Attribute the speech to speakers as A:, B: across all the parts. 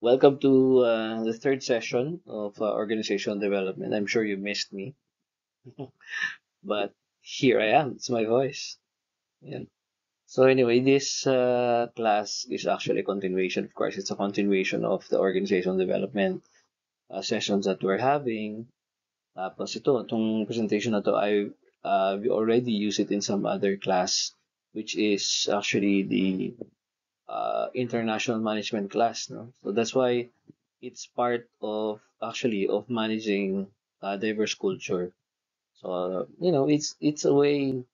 A: Welcome to the third session of organizational development. I'm sure you missed me, but here I am. It's my voice. Yeah. So anyway, this class is actually a continuation. Of course, it's a continuation of the organizational development sessions that we're having. Tapos itong presentation na to, we already use it in some other class, which is actually the international management class. No, so that's why it's part of actually of managing diverse culture. So it's a way,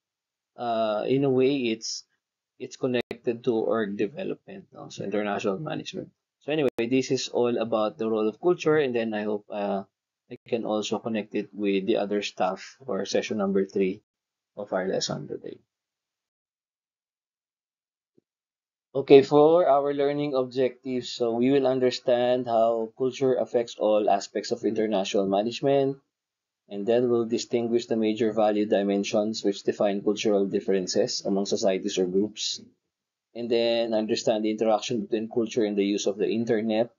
A: in a way, it's connected to org development, no? So international management. So anyway, this is all about the role of culture, and then I hope I can also connect it with the other stuff for session number three of our lesson today. Okay, for our learning objectives, so we will understand how culture affects all aspects of international management, and then we'll distinguish the major value dimensions which define cultural differences among societies or groups, and then understand the interaction between culture and the use of the internet,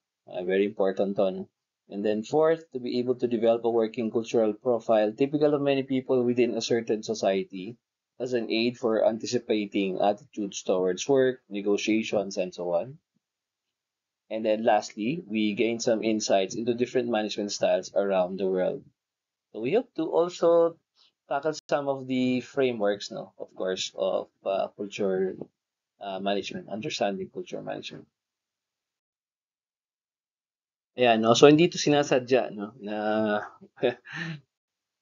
A: very important one. And then fourth, to be able to develop a working cultural profile typical of many people within a certain society as an aid for anticipating attitudes towards work, negotiations, and so on. And then lastly, we gain some insights into different management styles around the world. So we hope to also tackle some of the frameworks, no, of course, of culture management, understanding culture management. Ayan, no? So hindi to sinasadya, no, na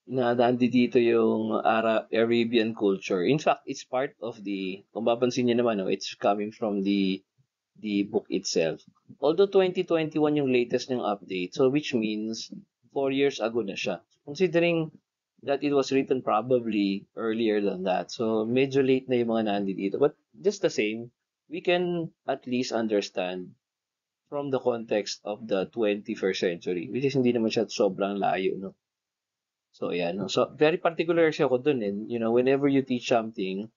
A: na nandito yung Arabian culture. In fact, it's part of the, kung papansin niyo naman, no, it's coming from the book itself. Although 2021 yung latest niyang update, so which means 4 years ago na siya. Considering that it was written probably earlier than that. So medyo late na yung mga nandito. But just the same, we can at least understand from the context of the 21st century, which is hindi naman siya sobrang layo, no? So, yeah, no? So, very particular siya ako dun, eh. Whenever you teach something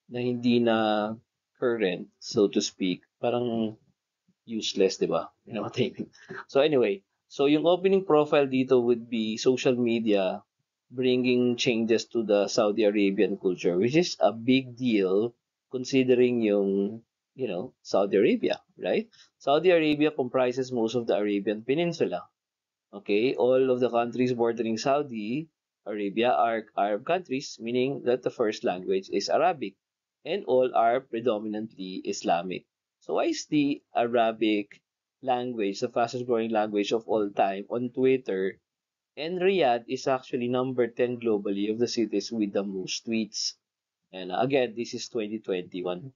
A: na hindi na current, so to speak, parang useless, di ba? You know what I mean? So, anyway, so yung opening profile dito would be social media bringing changes to the Saudi Arabian culture, which is a big deal considering Saudi Arabia, right? Saudi Arabia comprises most of the Arabian Peninsula. Okay, all of the countries bordering Saudi Arabia are Arab countries, meaning that the first language is Arabic, and all are predominantly Islamic. So why is the Arabic language the fastest growing language of all time on Twitter? And Riyadh is actually number 10 globally of the cities with the most tweets. And again, this is 2021.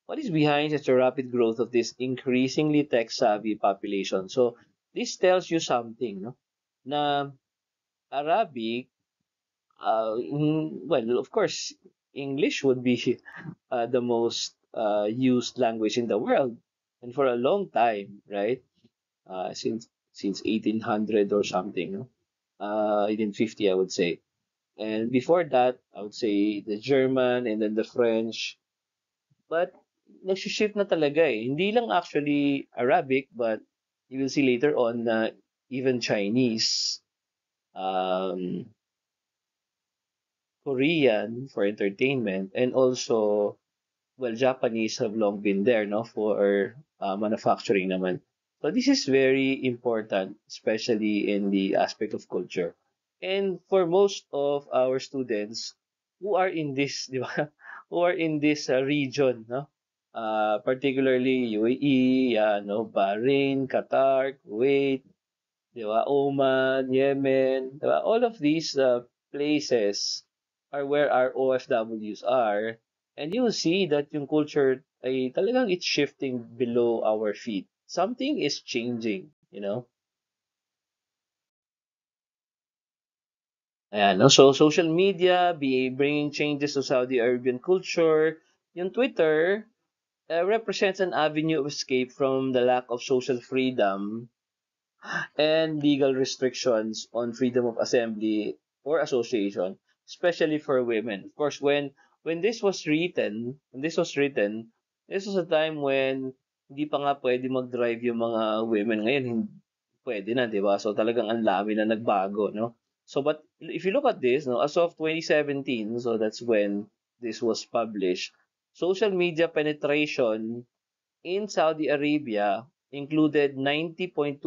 A: What is behind such a rapid growth of this increasingly tech-savvy population? So this tells you something, no? Na Arabic, well, of course, English would be the most used language in the world, and for a long time, right? Since 1800 or something, no? 1850, I would say. And before that, I would say the German and then the French. But nag-shift na talaga eh. Hindi lang actually Arabic, but you will see later on na even Chinese, um, Korean for entertainment, and also, well, Japanese have long been there, no, for manufacturing naman. So this is very important, especially in the aspect of culture. And for most of our students who are in this, di ba, who are in this region, no, particularly UAE, no, Bahrain, Qatar, Kuwait, di ba, Oman, Yemen, di ba, all of these places are where our OFWs are, and you will see that yung culture ay talagang it's shifting below our feet. Something is changing, you know? Ayan, no? So, social media be bringing changes to Saudi Arabian culture. Yung Twitter represents an avenue of escape from the lack of social freedom and legal restrictions on freedom of assembly or association, especially for women. Of course, when this was written, this was a time when hindi pa nga pwede mag-drive yung mga women ngayon, pwede na, di ba? So talagang ang dami na nagbago, no? So but if you look at this, no, as of 2017, so that's when this was published, social media penetration in Saudi Arabia included 90.2%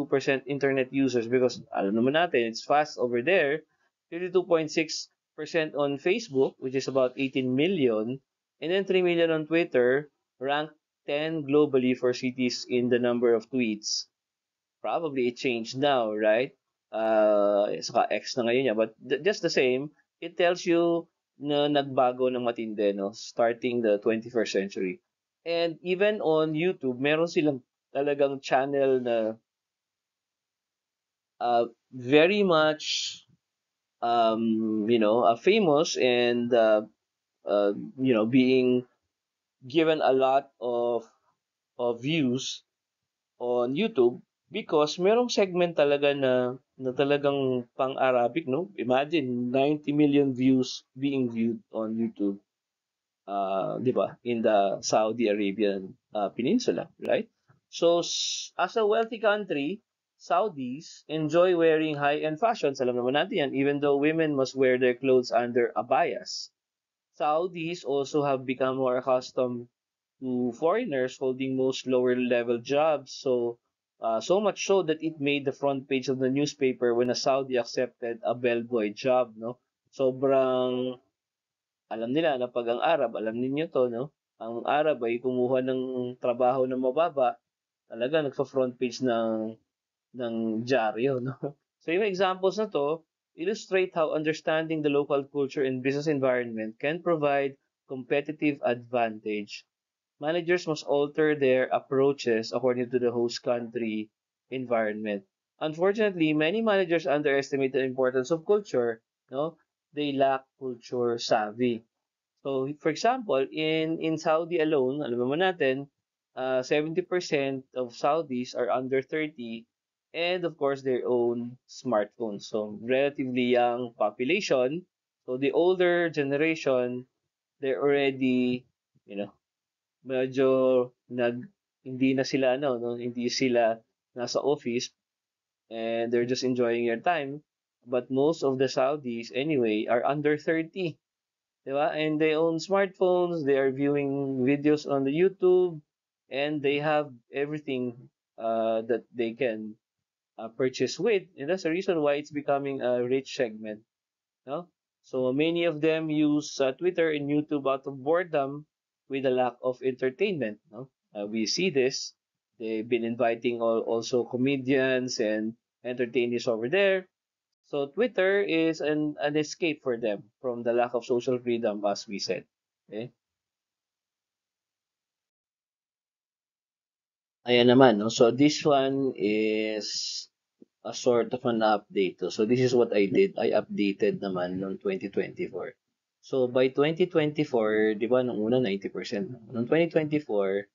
A: internet users because alam naman natin, it's fast over there. 52.6% on Facebook, which is about 18 million, and then 3 million on Twitter, ranked 10 globally for cities in the number of tweets. Probably it changed now, right? Saka X na ngayon niya. But just the same, it tells you na nagbago ng matindi, no? Starting the 21st century. And even on YouTube, meron silang talagang channel na very much, famous and, being given a lot of views on YouTube because merong segment talaga na talagang pang-Arabic, no? Imagine 90 million views being viewed on YouTube, 'di ba? In the Saudi Arabian peninsula, right? So as a wealthy country, Saudis enjoy wearing high-end fashions. Alam naman natin yan, even though women must wear their clothes under abayas. Saudis also have become more accustomed to foreigners holding most lower level jobs. So much so that it made the front page of the newspaper when a Saudi accepted a bellboy job, no? Sobrang alam nila na pag ang Arab, alam ninyo to, no? Ang Arab ay kumuha ng trabaho na mababa, talaga nagfa-front page ng dyaryo, no? So yung examples na to illustrate how understanding the local culture and business environment can provide competitive advantage. Managers must alter their approaches according to the host country environment. Unfortunately, many managers underestimate the importance of culture. No, they lack culture savvy. So, for example, in Saudi alone, alam naman natin, 70% of Saudis are under 30 and of course their own smartphones. So, relatively young population. So, the older generation, they're already, you know, medyo hindi na sila no, hindi sila nasa office and they're just enjoying their time. But most of the Saudis anyway are under 30, 'di ba? And they own smartphones, they are viewing videos on the YouTube and they have everything that they can purchase with. And that's the reason why it's becoming a rich segment, no? So many of them use Twitter and YouTube out of boredom with a lack of entertainment. No, we see this. They've been inviting also comedians and entertainers over there. So Twitter is an escape for them from the lack of social freedom, as we said. Okay? Ayan naman, no? So this one is a sort of an update. So this is what I did. I updated naman noong 2024. So by 2024, di ba, nung una 90%. Noong 2024,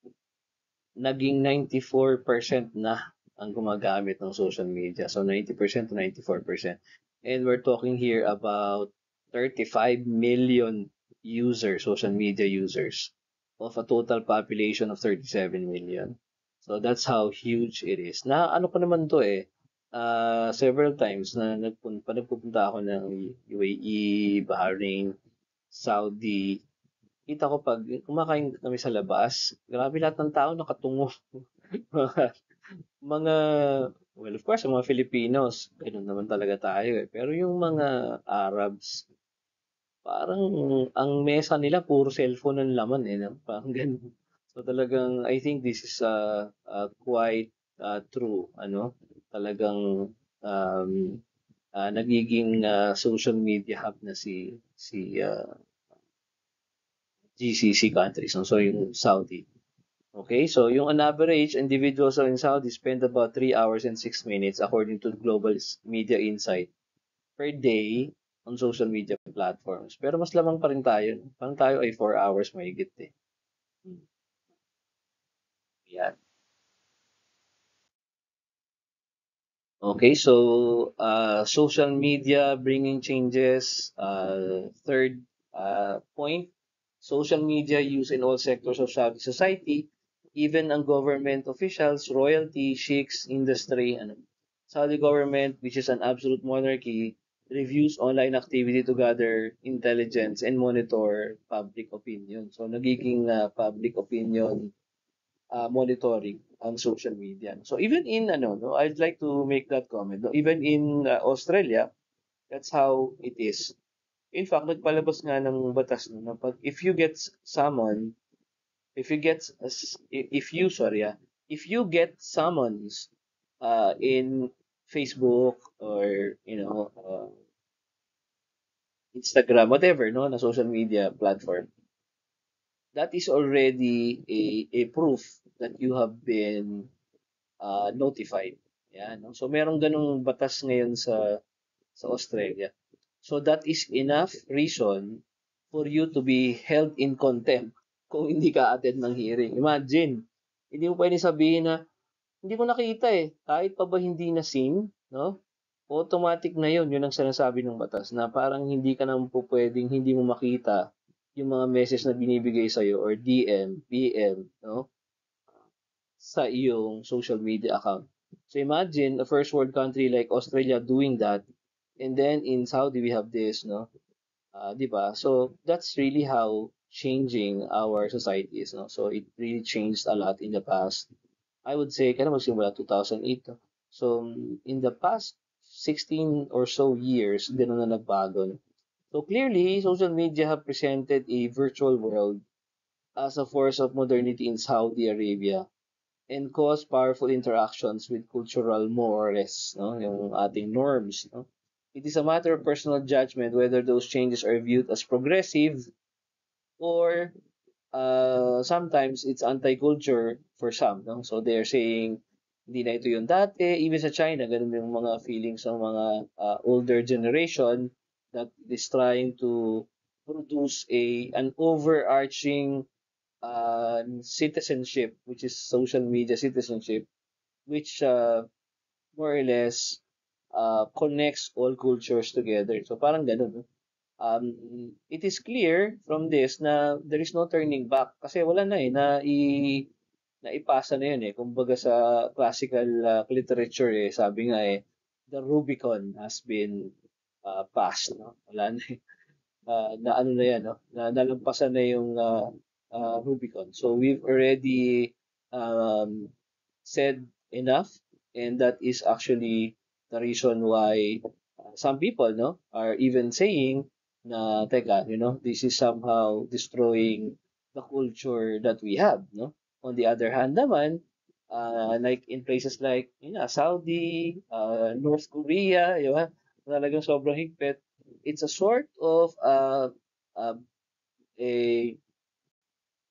A: naging 94% na ang gumagamit ng social media. So 90% to 94%. And we're talking here about 35 million users, social media users, of a total population of 37 million. So that's how huge it is. Na ano ko naman to several times na nagpupunta ako ng UAE, Bahrain, Saudi, kita ko pag kumakain kami sa labas, grabe lahat ng tao nakatungo. mga, mga, well, of course, mga Filipinos, ganun naman talaga tayo eh. Pero yung mga Arabs, parang ang mesa nila puro cellphone ang laman eh. No? Parang ganun. So talagang, I think this is quite true. Ano? Talagang nagiging social media hub na si GCC countries. No? So yung Saudi. Okay, so yung on average, individuals in Saudi spend about 3 hours and 6 minutes according to Global Media Insight per day on social media platforms. Pero mas lamang pa rin tayo. Parang tayo ay 4 hours mahigit eh. Yan. Okay, so social media bringing changes. Third point, social media use in all sectors of Saudi society. Even ang government officials, royalty, sheikhs, industry, ano, Saudi government, which is an absolute monarchy, reviews online activity to gather intelligence and monitor public opinion. So nagiging public opinion monitoring ang social media. So even in ano, no, I'd like to make that comment. No, even in Australia, that's how it is. In fact, nagpalabas nga ng batas no, na pag if you get summon, if you get if you sorry, if you get summons in Facebook or Instagram, whatever, no, na social media platform, that is already a proof that you have been notified. Yan, no? So merong ganung batas ngayon sa Australia. So that is enough reason for you to be held in contempt kung hindi ka attend ng hearing. Imagine, hindi mo pwedeng sabihin na hindi ko nakita eh. Kahit pa ba hindi na seen, no? Automatic na yun. Yun ang sinasabi ng batas na parang hindi ka naman po pwedeng hindi mo makita yung mga message na binibigay sa'yo or DM, PM, no? Sa iyong social media account. So imagine a first world country like Australia doing that, and then in Saudi we have this, no? 'Di ba? So that's really how changing our society is, no? So it really changed a lot in the past. I would say kaya magsimula 2008. No? So in the past 16 or so years, din na nagbago. No? So clearly, social media have presented a virtual world as a force of modernity in Saudi Arabia and cause powerful interactions with cultural mores, no? Yung ating norms, no? It is a matter of personal judgment whether those changes are viewed as progressive or sometimes it's anti-culture for some, no? So they are saying hindi na ito yung dati. Even sa China, ganun yung mga feelings ng mga older generation that is trying to produce an overarching citizenship, which is social media citizenship, which more or less connects all cultures together. So parang ganun. No? It is clear from this na there is no turning back kasi wala na eh, naipasa na yun eh. Kumbaga sa classical literature eh, sabi nga eh, the Rubicon has been passed. No? Wala na eh. Na ano na yan, no? Na nalampasan na yung Rubicon. So we've already um, said enough, and that is actually the reason why some people, no, are even saying na, teka, this is somehow destroying the culture that we have, no? On the other hand naman, like in places like, Saudi, North Korea, talagang sobrang higpit. It's a sort of uh, a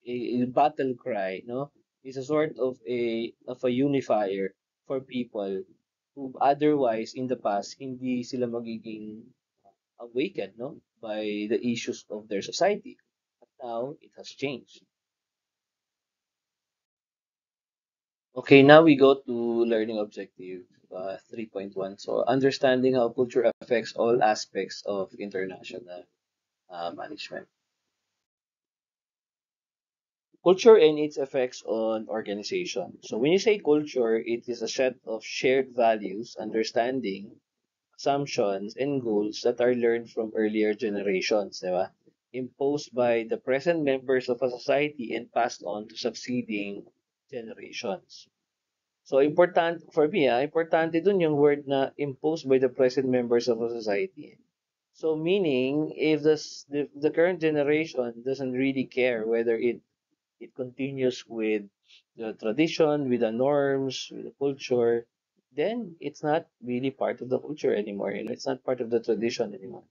A: a battle cry, no? It's a sort of a unifier for people who otherwise in the past hindi sila magiging awakened, no? By the issues of their society. But now it has changed. Okay, now we go to learning objective 3.1. So understanding how culture affects all aspects of international management. Culture and its effects on organization. So when you say culture, it is a set of shared values, understanding, assumptions, and goals that are learned from earlier generations, di ba? Imposed by the present members of a society and passed on to succeeding generations. So important for me, importante dun yung word na imposed by the present members of a society. So meaning if the current generation doesn't really care whether it continues with the tradition, with the norms, with the culture, then it's not really part of the culture anymore. It's not part of the tradition anymore.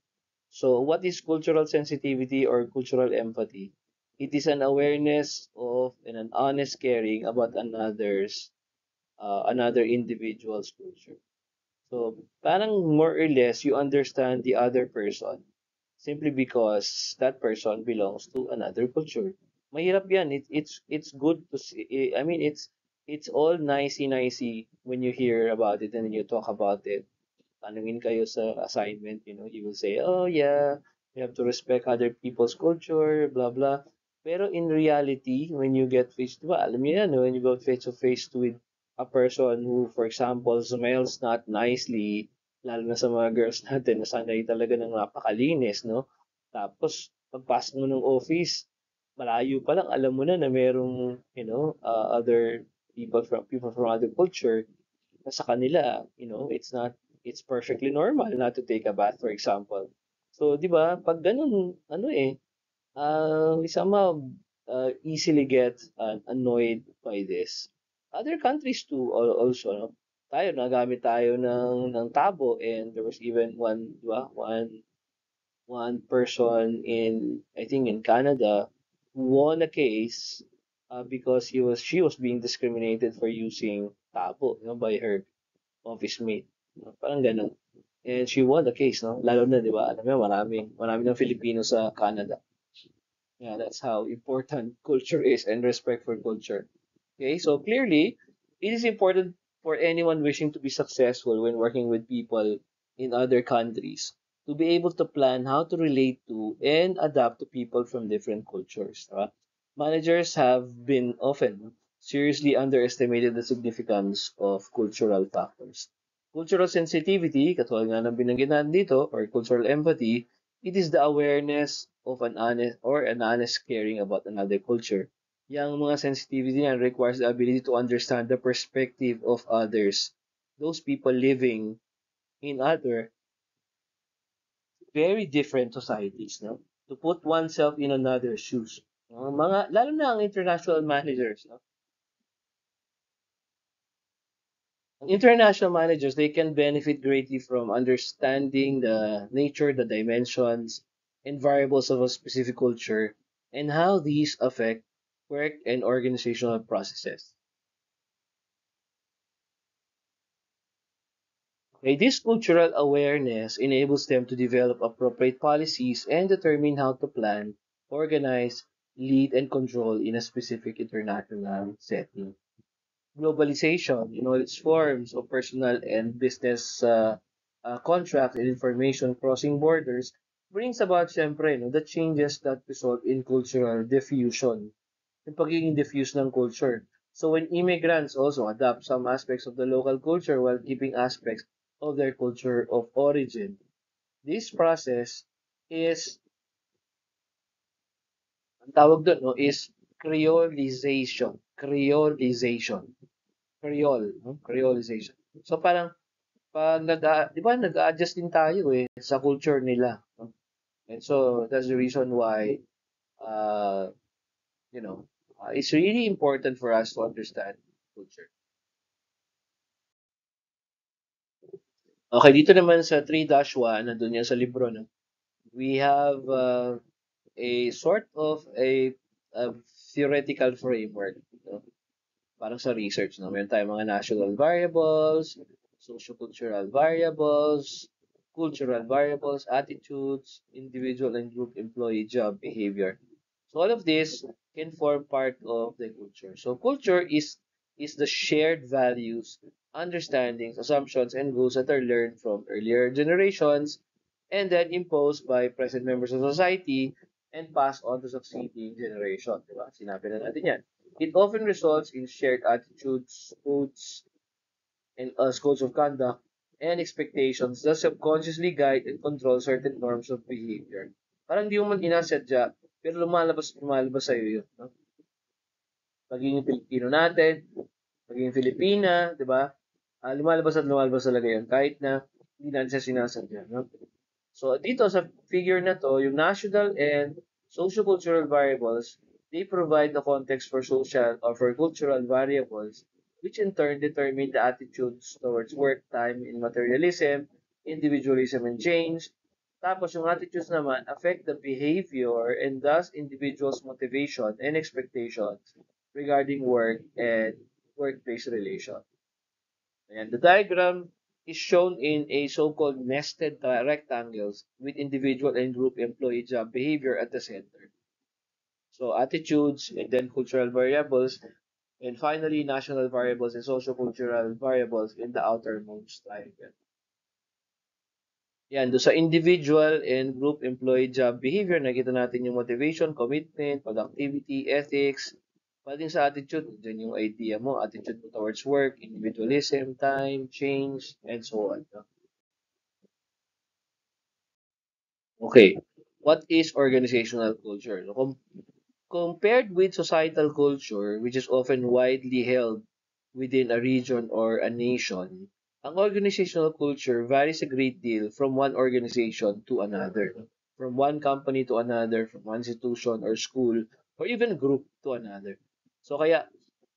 A: So, what is cultural sensitivity or cultural empathy? It is an awareness of and an honest caring about another individual's culture. So, parang more or less you understand the other person simply because that person belongs to another culture. Mahirap yan. It's good to see. I mean, it's all nicey when you hear about it and then you talk about it. Tanungin kayo sa assignment, you will say, oh yeah, you have to respect other people's culture, blah blah. Pero in reality, when you get face, di ba, alam niyo yan, when you go face to face with a person who, for example, smells not nicely, lalo na sa mga girls natin, na sanay talaga ng napakalinis, no? Tapos, pagpasok mo ng office, malayo pa lang, alam mo na merong, other people from other culture, na sa kanila, it's perfectly normal not to take a bath, for example. So, di ba, pag ganun, we somehow easily get annoyed by this. Other countries too, also, no? Tayo, nagamit tayo ng tabo, and there was even one, di ba, one person I think in Canada, who won a case because she was being discriminated for using tabo, by her office mate. Parang ganun. And she won the case, no? Lalo na, di ba, alam mo, marami ng Filipino sa Canada. Yeah, that's how important culture is and respect for culture. Okay, so clearly, it is important for anyone wishing to be successful when working with people in other countries to be able to plan how to relate to and adapt to people from different cultures. Diba? Managers have been often seriously underestimated the significance of cultural factors. Cultural sensitivity, katulad nga ng binanggit natin dito, or cultural empathy, it is the awareness of an honest caring about another culture. Yung mga sensitivity yan requires the ability to understand the perspective of others, those people living in other very different societies, no? To put oneself in another's shoes. Lalo na ang international managers, no? International managers, they can benefit greatly from understanding the nature, the dimensions, and variables of a specific culture and how these affect work and organizational processes. Okay, this cultural awareness enables them to develop appropriate policies and determine how to plan, organize, lead, and control in a specific international setting. Globalization in all its forms of personal and business contract and information crossing borders brings about, syempre, no, the changes that result in cultural diffusion, yung pagiging diffuse ng culture. So when immigrants also adopt some aspects of the local culture while keeping aspects of their culture of origin, this process is, ang tawag doon, no, is creolization. Creolization. Creole, no? Creolization. So parang pag di ba nag-adjust din tayo sa culture nila, no? And so that's the reason why uh you know it's really important for us to understand culture. Okay, dito naman sa 3-1, nandun yan sa libro, no? We have a sort of a theoretical framework, no? Parang sa research, no? Meron tayong mga national variables, sociocultural variables, cultural variables, attitudes, individual and group employee job behavior. So all of this can form part of the culture. So culture is the shared values, understandings, assumptions, and goals that are learned from earlier generations and then imposed by present members of society and passed on to succeeding generation. Diba? Sinabi na natin yan. It often results in shared attitudes, codes of conduct, and expectations that subconsciously guide and control certain norms of behavior. Parang di mo man inasadya, pero lumalabas sa'yo yun. No? Pagiging Pilipino natin, pagiging Filipina, di ba? Lumalabas at lumalabas talaga yun, kahit na hindi natin siya sinasadya. No? So, dito sa figure na to, yung national and sociocultural variables, they provide the context for social or for cultural variables, which in turn determine the attitudes towards work, time, and materialism, individualism, and change. Tapos yung attitudes naman affect the behavior and thus individuals' motivation and expectations regarding work and workplace relation. And the diagram is shown in a so-called nested rectangles with individual and group employee job behavior at the center. So attitudes and then cultural variables and finally national variables and social cultural variables in the outermost triangle. Yan, do sa individual and group employee job behavior, nakita natin yung motivation, commitment, productivity, ethics. Pati sa attitude, dyan yung idea mo, attitude mo towards work, individualism, time, change, and so on. No? Okay, what is organizational culture? So, compared with societal culture, which is often widely held within a region or a nation, ang organizational culture varies a great deal from one organization to another, from one company to another, from one institution or school, or even group to another. So kaya,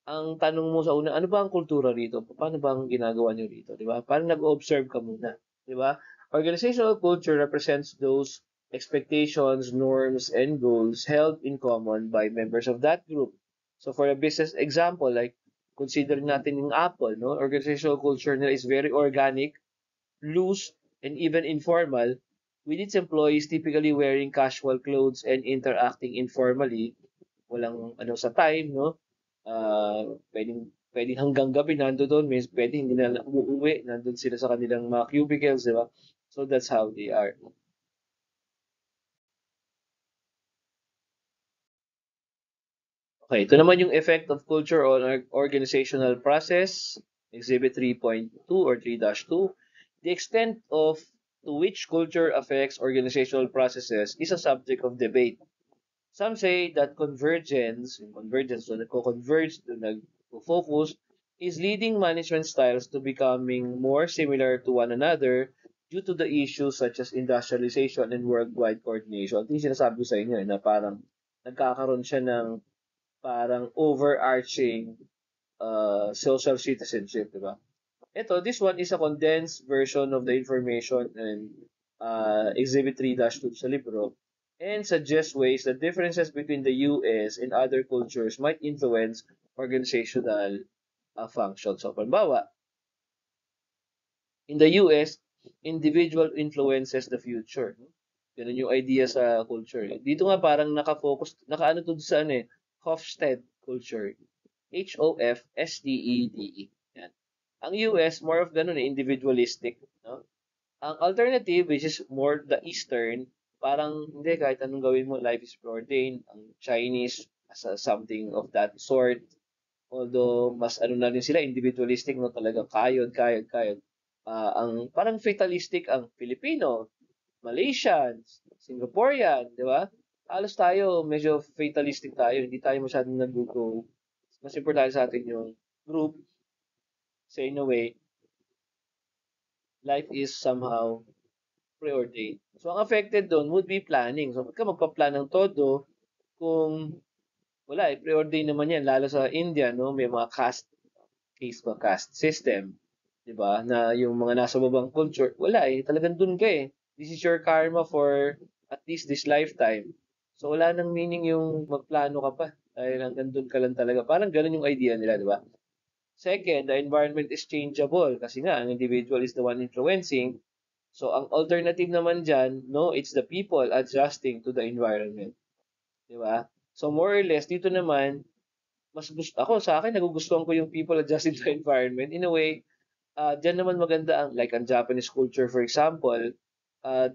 A: ang tanong mo sa una, ano ba ang kultura rito? Paano ba ang ginagawa niyo rito? Di ba? Parang nag-observe ka muna. Di ba? Organizational culture represents those expectations, norms, and goals held in common by members of that group. So for a business example, like consider natin yung Apple, no? Organizational culture nila is very organic, loose, and even informal, with its employees typically wearing casual clothes and interacting informally, walang ano sa time, no? Pwedeng hanggang gabi nando doon, may pwedeng hindi na umuuwi, nandun sila sa kanilang mga cubicles, di ba? So that's how they are. Okay, ito naman yung effect of culture on organizational process, Exhibit 3.2 or 3-2. The extent of to which culture affects organizational processes is a subject of debate. Some say that convergence, so nagko-converge, nagko-focus, is leading management styles to becoming more similar to one another due to the issues such as industrialization and worldwide coordination. Ito yung sinasabi ko sa inyo, na parang nagkakaroon siya ng parang overarching social citizenship, di ba? Ito, this one is a condensed version of the information in Exhibit 3-2 sa libro and suggests ways that differences between the US and other cultures might influence organizational functions. So, halimbawa, in the US, individual influences the future. Ganun yung idea sa culture. Dito nga parang naka-focus, naka-ano to sa ano Hofstede culture. Hofstede. Yan. Ang US, more of ganun individualistic. No? Ang alternative, which is more the Eastern, parang hindi, kahit anong gawin mo, life is preordained. Ang Chinese, as something of that sort. Although, mas ano na rin sila, individualistic, no? Talagang kayod. Ang parang fatalistic ang Filipino, Malaysians, Singaporean, di ba? Halos tayo, medyo fatalistic tayo. Hindi tayo masyadong nag-go. Mas importante sa atin yung group. Say in a way, life is somehow preordained. So, ang affected doon would be planning. So, pagka magpa-plan ng todo, kung wala, preordained naman yan, lalo sa India, no? May mga caste system, di ba? Na yung mga nasa babang culture, wala talagang dun ka eh. This is your karma for at least this lifetime. So, wala nang meaning yung magplano ka pa. Dahil hanggang dun ka lang talaga. Parang ganun yung idea nila, di ba? Second, the environment is changeable kasi nga, ang individual is the one influencing. So, ang alternative naman dyan, no, it's the people adjusting to the environment. Di ba? So, more or less, dito naman, mas gusto ako, sa akin, nagugustuhan ko yung people adjusting to the environment. In a way, dyan naman maganda like ang Japanese culture, for example,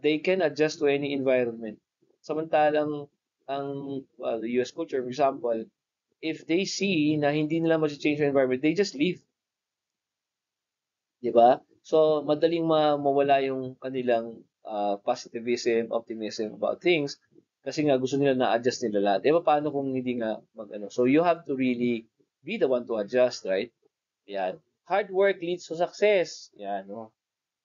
A: they can adjust to any environment. Samantalang, ang the US culture, for example, if they see na hindi nila ma-change yung environment, they just leave. Di ba? So, madaling mawala yung kanilang positivism, optimism about things kasi nga gusto nila na-adjust nila lahat. Eh, paano kung hindi nga mag-ano? So, you have to really be the one to adjust, right? Yan. Hard work leads to success. Yan, no?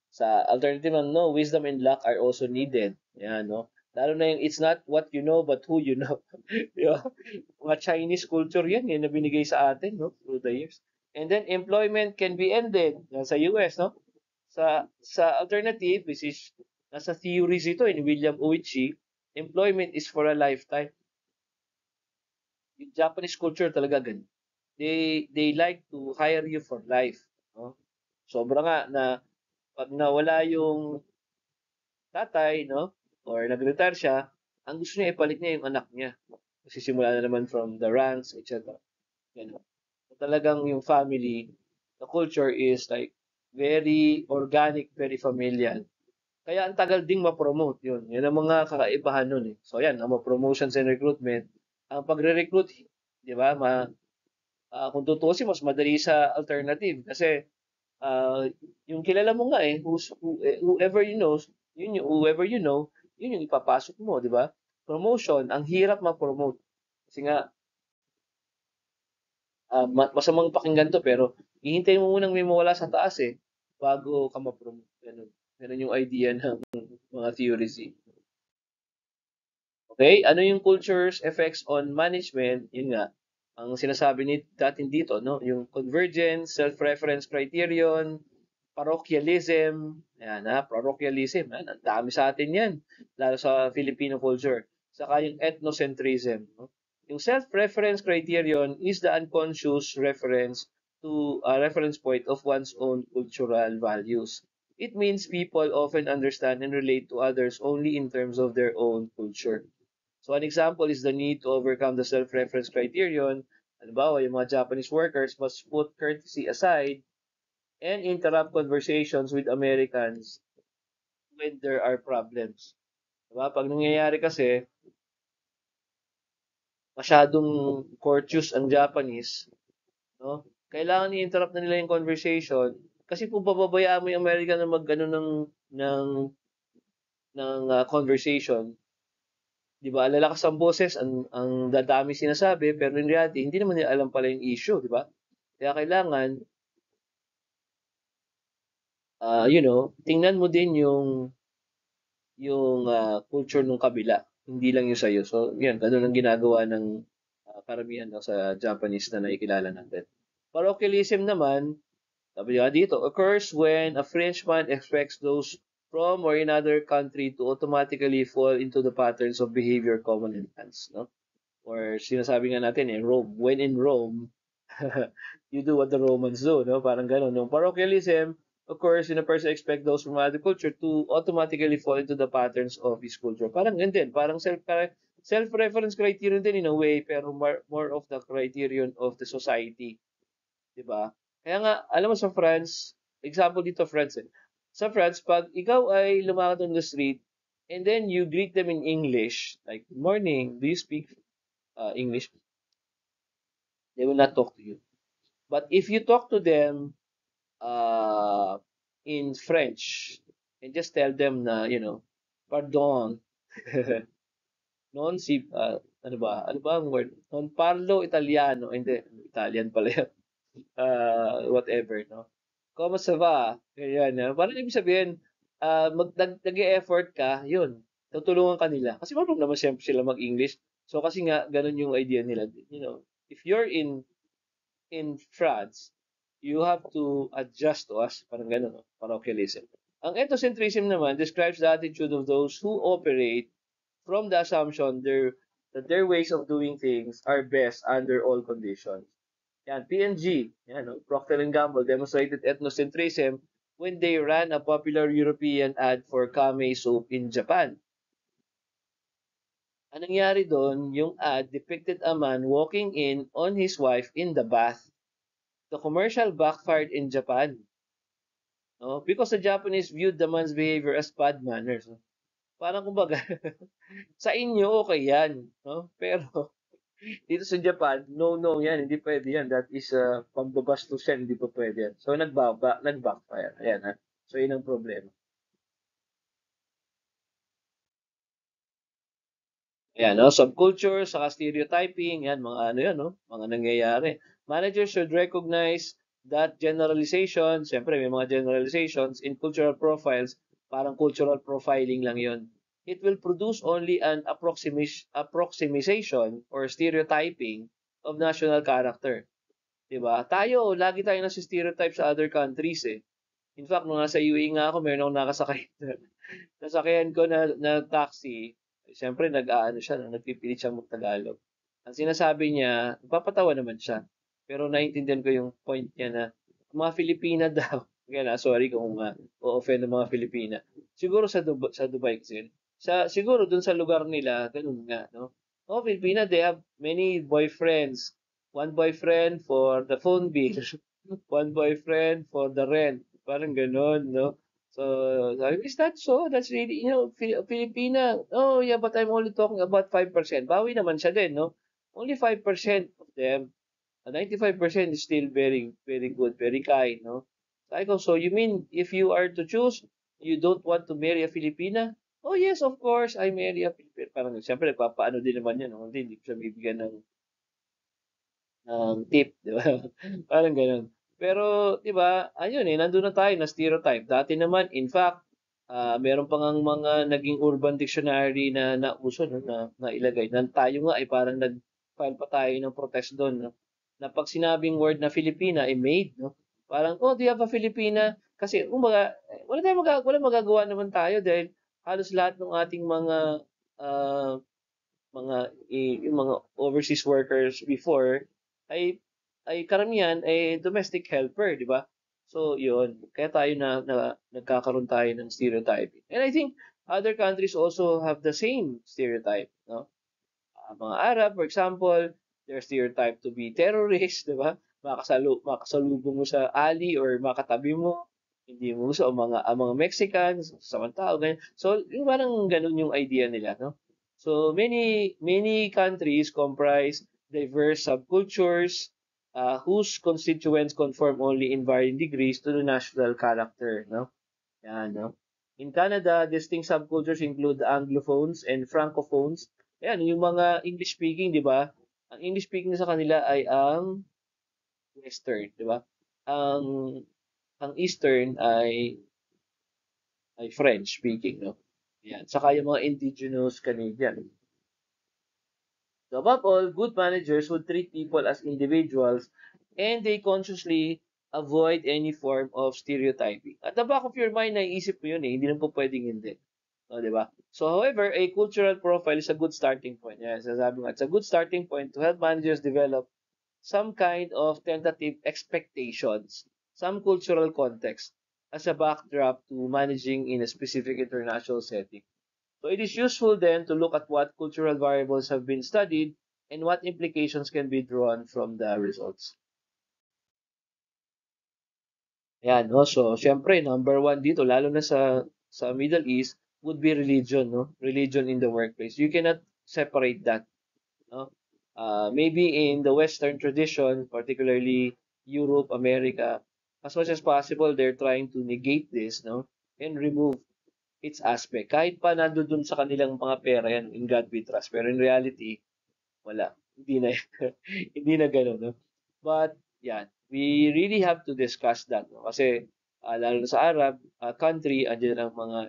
A: Sa alternative no, wisdom and luck are also needed. Yan, no? Lalo na yung it's not what you know, but who you know. Di ba? Mga Chinese culture yan, na binigay sa atin, no? Through the years. And then, employment can be ended. Yan sa US, no? Sa alternative, which is, nasa theories ito, in William Uichi, employment is for a lifetime. Yung Japanese culture talaga ganun. They like to hire you for life. No? Sobra nga na pag nawala yung tatay, no? Or nag-retire siya, ang gusto niya ipalit niya yung anak niya. Kasi simula na naman from the ranks, etc. Ganun. So, talagang yung family, the culture is like very organic, very familial. Kaya ang tagal ding ma-promote yun. Yan ang mga kakaibahan nun eh. So yan, ang promotions and recruitment. Ang pagre-recruit, di ba, kung tutusin, mas madali sa alternative. Kasi yung kilala mo nga eh, whoever you know, whoever you know, yun yung ipapasok mo, di ba? Promotion, ang hirap ma-promote. Kasi nga, masamang pakinggan to, pero hihintayin mo munang may mawala sa taas eh, bago ka ma-promote. Ganun. Ganun yung idea ng mga theories eh. Okay? Ano yung culture's effects on management? Yun nga, ang sinasabi natin dito, no? Yung convergence, self-reference criterion, parochialism, ayan ha, parochialism, yan, ang dami sa atin yan, lalo sa Filipino culture. Saka yung ethnocentrism. No? Yung self-reference criterion is the unconscious reference to a reference point of one's own cultural values. It means people often understand and relate to others only in terms of their own culture. So an example is the need to overcome the self-reference criterion. Halimbawa, yung mga Japanese workers must put courtesy aside and interrupt conversations with Americans when there are problems. Diba? Pag nangyayari kasi, masyadong courteous ang Japanese, no? Kailangan i-interrupt na nila yung conversation kasi kung pababayaan mo yung American na mag-ano ng conversation, 'di ba? Lalakas ang boses, ang dadami sinasabi, pero in reality, hindi naman nila alam pala yung issue, 'di ba? Kaya kailangan, tingnan mo din yung culture ng kabila, hindi lang yung sa'yo. So, yan, ganun ang ginagawa ng karamihan no, sa Japanese na nakikilala natin. Parochialism naman, sabi nga dito, occurs when a Frenchman expects those from or in other country to automatically fall into the patterns of behavior common in France, no? Or sinasabi nga natin Rome, when in Rome, you do what the Romans do, no? Parang gano'n. No? Parochialism, of course, when a person expect those from other culture to automatically fall into the patterns of his culture. Parang ganun din, parang self-reference criterion din in a way, pero more of the criterion of the society, di ba? Kaya nga, alam mo sa France, example dito France eh. Sa France, pag ikaw ay lumakad on the street, and then you greet them in English, like, good morning, do you speak English? They will not talk to you. But if you talk to them uh, in French and just tell them na, pardon, non si, ano ba ang word? Non parlo Italiano, hindi, Italian pala yan. Whatever, no? Como sa va? Ganyan, no? Parang ibig sabihin, nag-e-effort ka, yun, tutulungan ka nila. Kasi marunong naman siyempre sila mag-English. So, kasi nga, ganun yung idea nila. If you're in France, you have to adjust to us. Parang gano'n, no? Parochialism. Ang ethnocentrism naman describes the attitude of those who operate from the assumption that their ways of doing things are best under all conditions. Yan, P&G, yan, no? Procter and Gamble demonstrated ethnocentrism when they ran a popular European ad for Kame soap in Japan. Anong nangyari doon, yung ad depicted a man walking in on his wife in the bath. The commercial backfired in Japan, no? Because the Japanese viewed the man's behavior as bad manners. No? Parang kumbaga, sa inyo okay yan, no? Pero dito sa Japan, no, no yan, hindi pwede yan. That is pambabastos yan, hindi pa pwede yan. So nag-backfire. Ayan ha. So yun ang problema. Ayan, no? Subculture, saka stereotyping, yan, mga ano yan, no? Mga nangyayari. Managers should recognize that generalization, siyempre may mga generalizations in cultural profiles, parang cultural profiling lang yon. It will produce only an approximation or stereotyping of national character. Diba? Tayo, lagi tayo nasa stereotype sa other countries eh. In fact, nung nasa UAE nga ako, meron akong nakasakay. Nasakyan ko na taxi. Siyempre, nag-aano siya, no? Nagpipilit siya mag-Tagalog. Ang sinasabi niya, papatawa naman siya. Pero naiintindihan ko yung point niya na mga Filipina daw. Kaya na, sorry kung o-offend ng mga Filipina. Siguro sa Dubai kasi. Siguro dun sa lugar nila, ganun nga, no? Oh, Filipina, they have many boyfriends. One boyfriend for the phone bill. One boyfriend for the rent. Parang ganun, no? So, sabi ko, is that so? That's really, Filipina. Oh, yeah, but I'm only talking about 5%. Bawi naman siya din, no? Only 5% of them, 95% is still very, very good, very kind, no? Sabi ko, so you mean if you are to choose, you don't want to marry a Filipina? Oh, yes, of course, I marry a Filipina. Parang, siyempre, nagpapaano din naman yan, no? Hindi ko siya bibigyan ng tip, di ba? Parang gano'n. Pero, di ba, ayun nandun na tayo na stereotype. Dati naman, in fact, meron pa ngang mga naging urban dictionary na nauso, no, na ilagay. Na tayo nga ay parang nag-file pa tayo ng protest doon, no? Na pag sinabing word na Filipina, ay made, no? Parang, oh, do you have a Filipina? Kasi, kumbaga, wala magagawa naman tayo dahil halos lahat ng ating ah, yung mga overseas workers before ay karamihan ay domestic helper, di ba? So, yun. Kaya tayo nagkakaroon tayo ng stereotyping. And I think other countries also have the same stereotype, no? Mga Arab, for example, they're stereotyped to be terrorists, di ba? Makasalubong mo sa alley or makatabi mo, hindi mo gusto ang mga Mexicans, samang ganyan. So, yung parang ganun yung idea nila, no? So, many countries comprise diverse subcultures whose constituents conform only in varying degrees to the national character, no? Yan, no? In Canada, distinct subcultures include Anglophones and Francophones. Ayan, yung mga English speaking, di ba? Ang English speaking sa kanila ay ang Western, di ba? Ang ang Eastern ay French speaking, no? Yan. Saka yung mga indigenous Canadian. So above all, good managers would treat people as individuals and they consciously avoid any form of stereotyping. At the back of your mind, naiisip mo yun eh. Hindi naman po pwedeng hindi. O, di ba? So, however, a cultural profile is a good starting point. Yes, sasabi nga, it's a good starting point to help managers develop some kind of tentative expectations, some cultural context as a backdrop to managing in a specific international setting. So it is useful then to look at what cultural variables have been studied and what implications can be drawn from the results. Ayan, no? So, syempre, number one dito, lalo na sa Middle East, would be religion, no? Religion in the workplace. You cannot separate that, no? Maybe in the Western tradition, particularly Europe, America, as much as possible, they're trying to negate this, no? And remove its aspect. Kahit pa nandoon sa kanilang mga pera yan, in God we trust. Pero in reality, wala. Hindi na, hindi na ganun, no? But, yeah, we really have to discuss that, no? Kasi, lalo na sa Arab country, andyan ang mga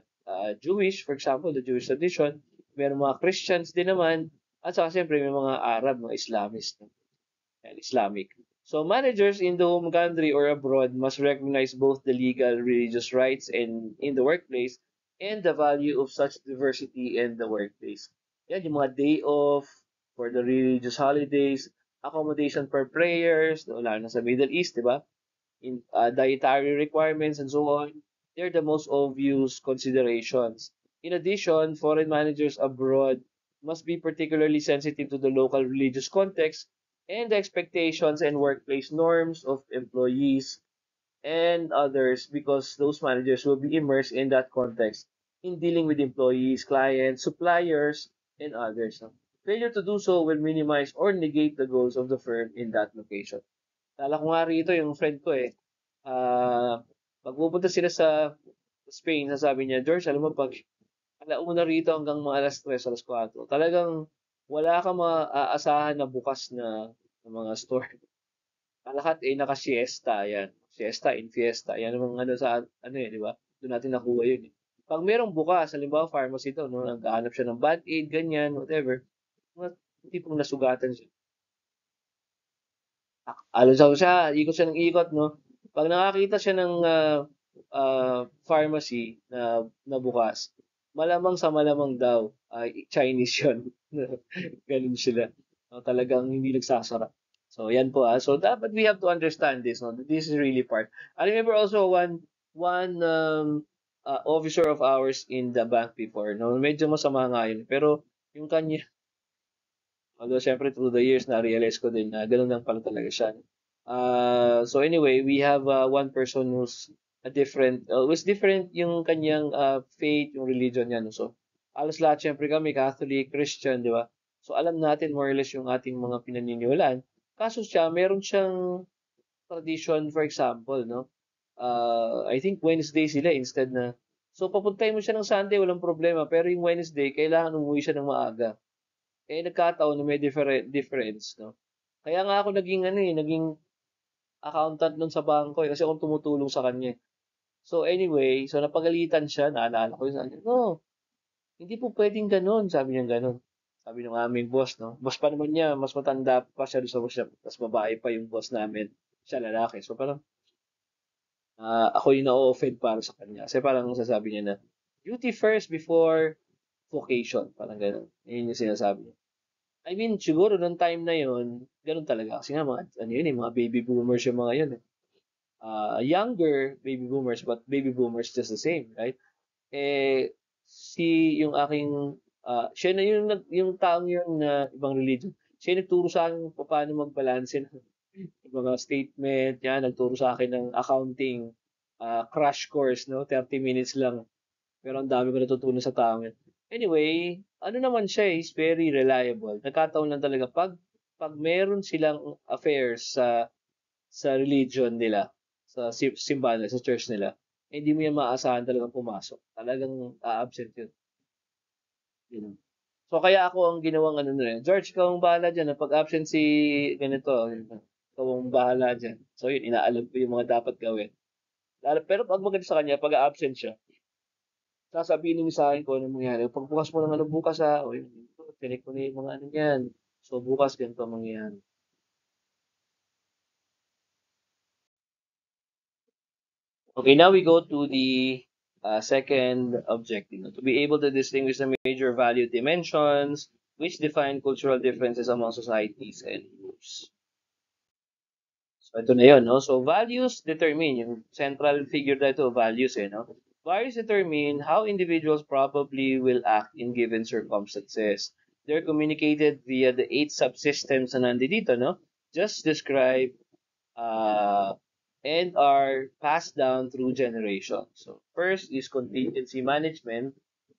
A: Jewish, for example, the Jewish tradition, meron mga Christians din naman, at saka siyempre may mga Arab, mga Islamist, no? And Islamic. So managers in the home country or abroad must recognize both the legal religious rights and in the workplace and the value of such diversity in the workplace. Yan, yung mga day off for the religious holidays, accommodation for prayers, no, lalo na sa Middle East, di ba? In dietary requirements and so on, they're the most obvious considerations. In addition, foreign managers abroad must be particularly sensitive to the local religious context and the expectations and workplace norms of employees and others because those managers will be immersed in that context in dealing with employees, clients, suppliers, and others. Failure to do so will minimize or negate the goals of the firm in that location. Kala ko nga rito yung friend ko eh. Pag pupunta sila sa Spain, sasabi niya, George, alam mo, pag alauna rito hanggang mga alas 3, alas 4, talagang wala kang maaasahan na bukas na mga store. Lahat eh naka-siesta, yan. Siesta in fiesta. Yan ang mga ano sa ano eh, di ba? Doon natin nakuha yun eh. Pag merong bukas, halimbawa pharmacy to, no, naghahanap siya ng band-aid, ganyan, whatever, mga tipong nasugatan siya. Alusaw siya, ikot siya ng ikot, no? Pag nakakita siya ng pharmacy na bukas, malamang sa malamang daw, Chinese yun. Ganun sila. No, talagang hindi nagsasara. So, yan po. So, dapat we have to understand this. No? This is really part. I remember also one officer of ours in the bank before. No? Medyo masama nga yun. Pero, yung kanya, although syempre through the years na-realize ko din na ganun lang pala talaga siya. So anyway, we have one person who's was different yung kanyang faith, yung religion niya. No? So, alos lahat syempre kami, Catholic, Christian, di ba? So, alam natin more or less yung ating mga pinaniniwalaan. Kaso siya, meron siyang tradition, for example, no? I think Wednesday sila instead na, so papuntahin mo siya ng Sunday, walang problema. Pero yung Wednesday, kailangan umuwi siya ng maaga. Eh, nagkataon na may difference, no? Kaya nga ako naging, naging accountant nun sa bangko, kasi ako tumutulong sa kanya. So anyway, so napagalitan siya, naalala ko yun, sabi niya, no, hindi po pwedeng ganun, sabi niya ganun. Sabi ng aming boss, no? Boss pa naman niya, mas matanda pa siya doon sa boss niya, tapos babae pa yung boss namin, siya lalaki. So parang, ako yung na-offend para sa kanya. Kasi parang sasabi niya na, duty first before vocation. Parang ganun. Yun yung sinasabi niya. I mean, siguro nung time na yun, ganun talaga. Kasi nga, ano yun, mga baby boomers yung mga yun. Younger baby boomers, but baby boomers just the same, right? Eh, yung aking, siya na yung taong yun na ibang religion. Siya yung nagturo sa akin kung paano magbalanse ng mga statement, yan, nagturo sa akin ng accounting, crash course, no? 30 minutes lang. Pero ang dami ko natutunan sa taong yun. Anyway, ano naman siya, is very reliable. Nagkataon lang talaga pag meron silang affairs sa religion nila, sa simbahan nila, sa church nila, hindi mo yan maaasahan talagang pumasok. Talagang a-absent yun. Yun. So kaya ako ang ginawang ano na rin, George, ikaw ang bahala dyan. Pag-absent si ganito, ikaw ang bahala dyan. So yun, inaalam ko yung mga dapat gawin. Pero pag maganda sa kanya, pag-absent siya, sasabihin niya sa akin kung ano mangyayari. Pagbukas mo ng ano bukas ha, o yun, tinik ko na yung mga ano yan. So bukas ganito ang mangyayari. Okay, now we go to the second objective, to be able to distinguish the major value dimensions which define cultural differences among societies and groups. So ito na yun, no? So values determine, yung central figure dito, values, no? Values determine how individuals probably will act in given circumstances. They're communicated via the 8 subsystems na nandito, no? Just describe and are passed down through generations. So first is contingency management.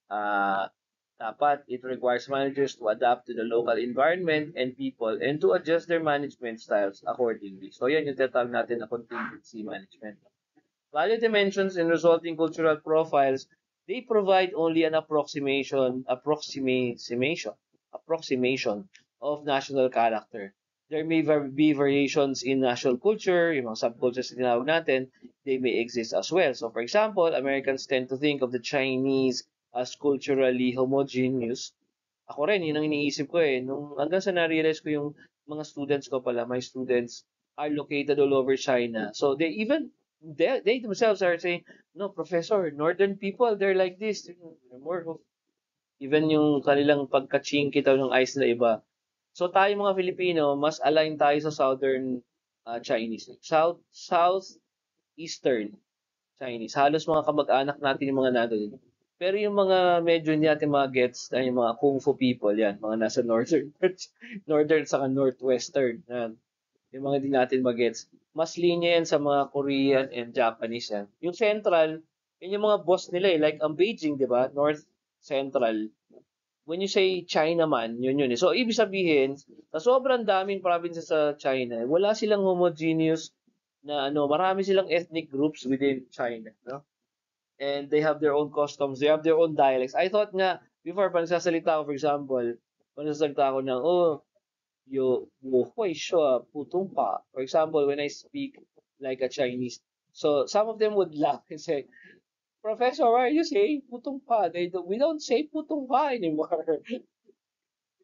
A: Uh, Dapat it requires managers to adapt to the local environment and people and to adjust their management styles accordingly. So yan yung tatawag natin na contingency management. Value dimensions and resulting cultural profiles, they provide only an approximation of national character. There may be variations in national culture, yung mga subcultures na tinawag natin, they may exist as well. So for example, Americans tend to think of the Chinese as culturally homogeneous. Ako rin, yun ang iniisip ko eh. Hanggang sa na-realize ko yung mga students ko pala, my students are located all over China. So they themselves are saying, no, professor, northern people, they're like this. They're more of, even yung kanilang pagka-chinky daw ng eyes na iba. So tayo mga Filipino, mas align tayo sa southern Chinese. Southeastern Chinese. Halos mga kamag-anak natin yung mga nandun. Pero yung mga medyo hindi natin mga gets, yung mga Kung Fu people, yan, mga nasa northern, northern saka northwestern, yan. Yung mga hindi natin magets. Mas linya yan sa mga Korean and Japanese yan. Yung central, yun yung mga boss nila eh. Like ang Beijing, di ba? North Central. When you say China man, yun yun eh. So, ibig sabihin, sa sobrang daming provinces sa China, wala silang homogeneous na ano, marami silang ethnic groups within China, no? And they have their own customs, they have their own dialects. I thought nga, before, pag nagsasalita ako, for example, pag nagsasalita ako ng, oh, 我会说普通话. For example, when I speak like a Chinese, so some of them would laugh and say, Professor, why are you saying 普通话? We don't say 普通话 anymore.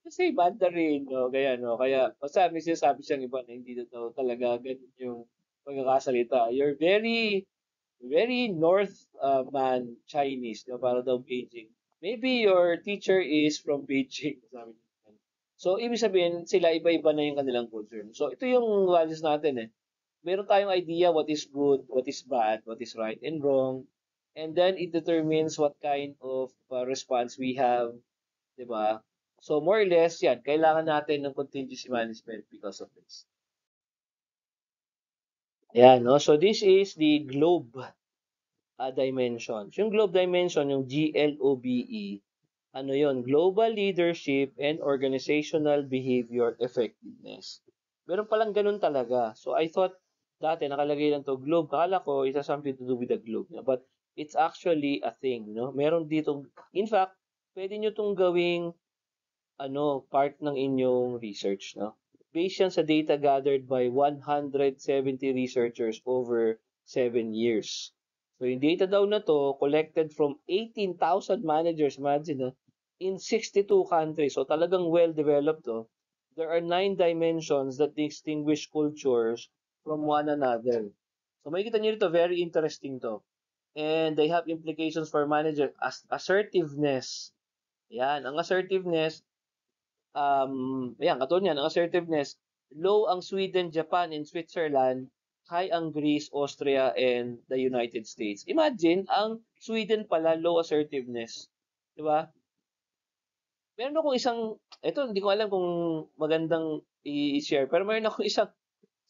A: We say Mandarin, no? Kaya, no? Kaya, basta may sinasabi siyang iba na hindi na talaga ganun yung pagkakasalita. You're very, very North man Chinese, no? Para daw Beijing. Maybe your teacher is from Beijing. Sabi niya. So, ibig sabihin, sila iba-iba na yung kanilang culture. So, ito yung values natin eh. Meron tayong idea what is good, what is bad, what is right and wrong. And then, it determines what kind of response we have, di ba? So, more or less, yan. Kailangan natin ng contingency management because of this. Ayan, no? So, this is the globe. dimensions. Yung globe dimension, yung GLOBE, ano yon, Global Leadership and Organizational Behavior Effectiveness. Meron palang ganun talaga. So I thought dati nakalagay lang to globe. Kala ko it has something to do with the globe. No? But it's actually a thing. No? Meron dito, in fact, pwede nyo tong gawing part ng inyong research. No? Based yan sa data gathered by 170 researchers over 7 years. So yung data daw na to, collected from 18,000 managers, imagine, no? In 62 countries. So talagang well-developed to. There are 9 dimensions that distinguish cultures from one another. So makikita nyo dito, very interesting to. And they have implications for manager. Assertiveness. Yan, ang assertiveness, ayan, katulad niyan, ang assertiveness, low ang Sweden, Japan, and Switzerland, high ang Greece, Austria, and the United States. Imagine, ang Sweden pala, low assertiveness. Di ba? Meron akong isang, ito, hindi ko alam kung magandang i-share, pero meron akong isang,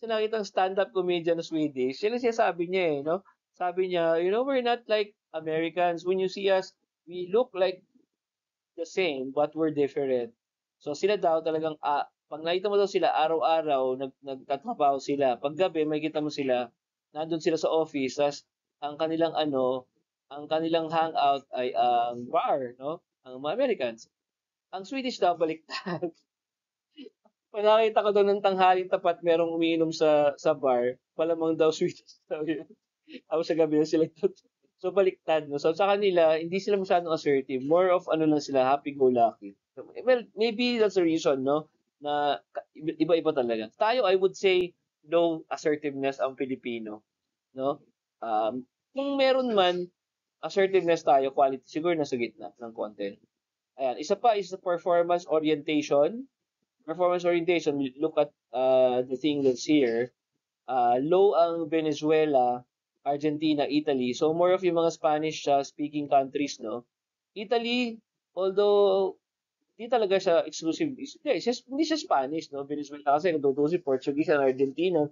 A: nakitang stand-up comedian na Swedish, sila sabi niya no? Sabi niya, we're not like Americans. When you see us, we look like the same but we're different. So sila daw talagang pag nakita mo daw sila araw-araw nagtatrabaho sila. Pag gabi makikita mo sila nandun sila sa office tas ang kanilang ang kanilang hangout ay ang bar, no? Ang mga Americans. Ang Swedish daw baliktad. Pag nakita ko daw ng tanghaling tapat merong umiinom sa bar, palamang daw Swedish daw yun. Tapos sa gabi na sila so baliktad, no? So sa kanila, hindi sila masyadong assertive. More of ano lang sila, happy-go-lucky. Well, maybe that's the reason, no? Na iba-iba talaga. Tayo, I would say, low assertiveness ang Pilipino, no? Kung meron man, assertiveness tayo, quality, siguro nasa gitna ng konti. Ayan, isa pa is the performance orientation. Performance orientation, look at the thing that's here. Low ang Venezuela, Argentina, Italy. So more of yung mga Spanish speaking countries, no? Italy, although di talaga siya exclusive, hindi siya Spanish, no? Venezuela kasi natutusi Portuguese and Argentina,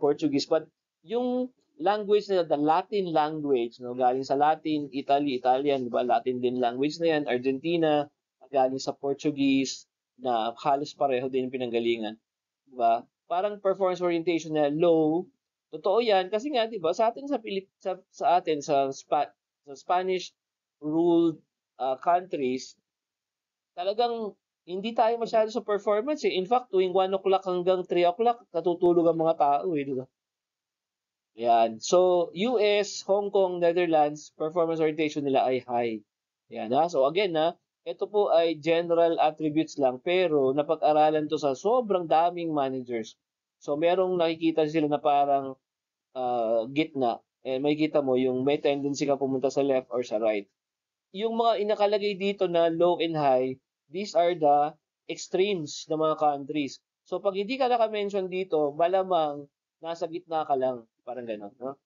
A: Portuguese. But yung language nila, the Latin language, no? Galing sa Latin, Italy, Italian, di ba? Latin din language na yan. Argentina, galing sa Portuguese, na halos pareho din yung pinanggalingan. Di ba? Parang performance orientation na low. Totoo 'yan kasi nga 'di ba sa atin sa atin sa Spanish ruled countries, talagang hindi tayo masyado sa performance eh. In fact, tuwing 1 o'clock hanggang 3 o'clock natutulog ang mga tao eh, 'di ba? Yan. So, US, Hong Kong, Netherlands, performance orientation nila ay high. Yan ha. So again ha, ito po ay general attributes lang pero napag-aralan to sa sobrang daming managers. So merong nakikita sila na parang gitna. Makikita mo yung may tendency ka pumunta sa left or sa right. Yung mga inakalagay dito na low and high, these are the extremes ng mga countries. So pag hindi ka naka-mention dito, malamang nasa gitna ka lang. Parang gano'n, no?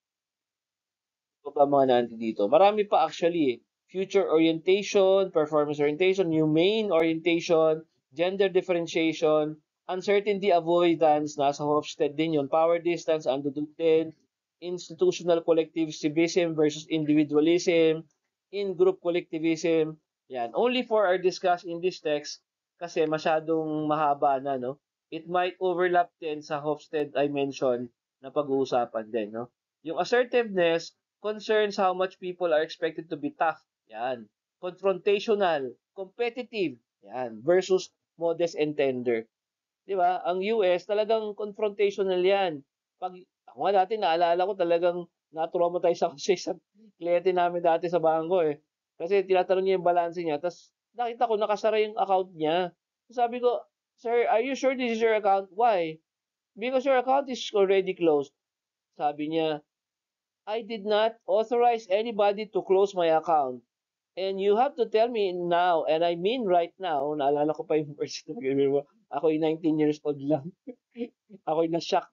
A: Ito pa mga nandito dito. Marami pa actually eh. Future orientation, performance orientation, humane orientation, gender differentiation, uncertainty avoidance, nasa Hofstede din yun, power distance, andun din, institutional collectivism versus individualism, in-group collectivism. Yan. Only for our discuss in this text kasi masyadong mahaba na, no? It might overlap din sa Hofstede I mentioned na pag-uusapan din, no? Yung assertiveness concerns how much people are expected to be tough. Yan. Confrontational, competitive. Yan. Versus modest and tender. Di ba? Ang US talagang confrontational yan. Pag ako nga dati naalala ko talagang na-traumatize ako sa kliyente namin dati sa bangko eh. Kasi tinatanong niya yung balance niya, tapos nakita ko nakasara yung account niya. Sabi ko, "Sir, are you sure this is your account? Why?" "Because your account is already closed." Sabi niya, "I did not authorize anybody to close my account. And you have to tell me now, and I mean right now," naalala ko pa yung verse na mo. Ako yung 19 years old lang. Ako yung na-shock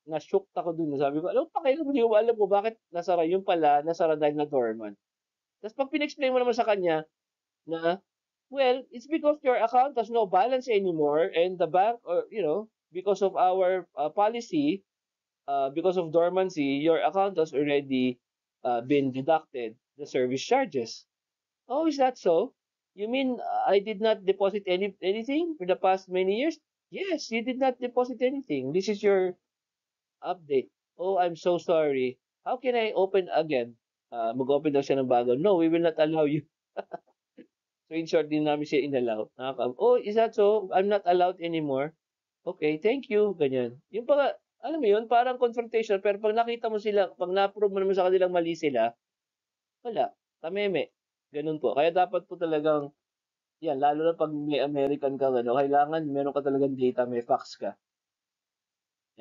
A: ako dun. Sabi ko, alam pa kayo, hindi ko alam ko bakit nasara. Yung pala, nasara dahil na dormant. Tapos pag pinexplain mo naman sa kanya na, well, it's because your account has no balance anymore and the bank, or, because of our policy, because of dormancy, your account has already been deducted the service charges. Oh, is that so? You mean I did not deposit anything for the past many years? Yes, you did not deposit anything. This is your update. Oh, I'm so sorry. How can I open again? Mag-open daw siya ng bago. No, we will not allow you. So in short, din namin siya inallow. Oh, is that so? I'm not allowed anymore. Okay, thank you. Ganyan. Yung pag, alam mo yun, parang confrontation, pero pag nakita mo sila, pag na-prove mo naman sa kanilang mali sila, wala. Tameme. Ganun po. Kaya dapat po talagang, yan, lalo na pag may American ka, ano, kailangan meron ka talagang data, may facts ka.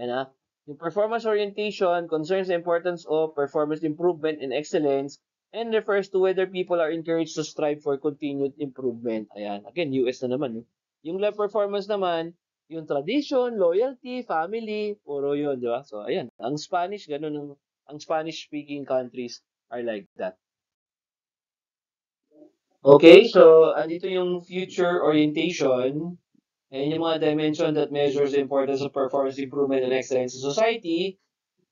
A: Yan ah. Yung performance orientation concerns the importance of performance improvement and excellence and refers to whether people are encouraged to strive for continued improvement. Ayan. Again, US na naman. Eh. Yung lab performance naman, yung tradition, loyalty, family, puro yun, di ba? So, ayan. Ang Spanish, ganun. Ang Spanish-speaking countries are like that. Okay, so andito yung future orientation. And yung mga dimension that measures the importance of performance improvement and excellence in society,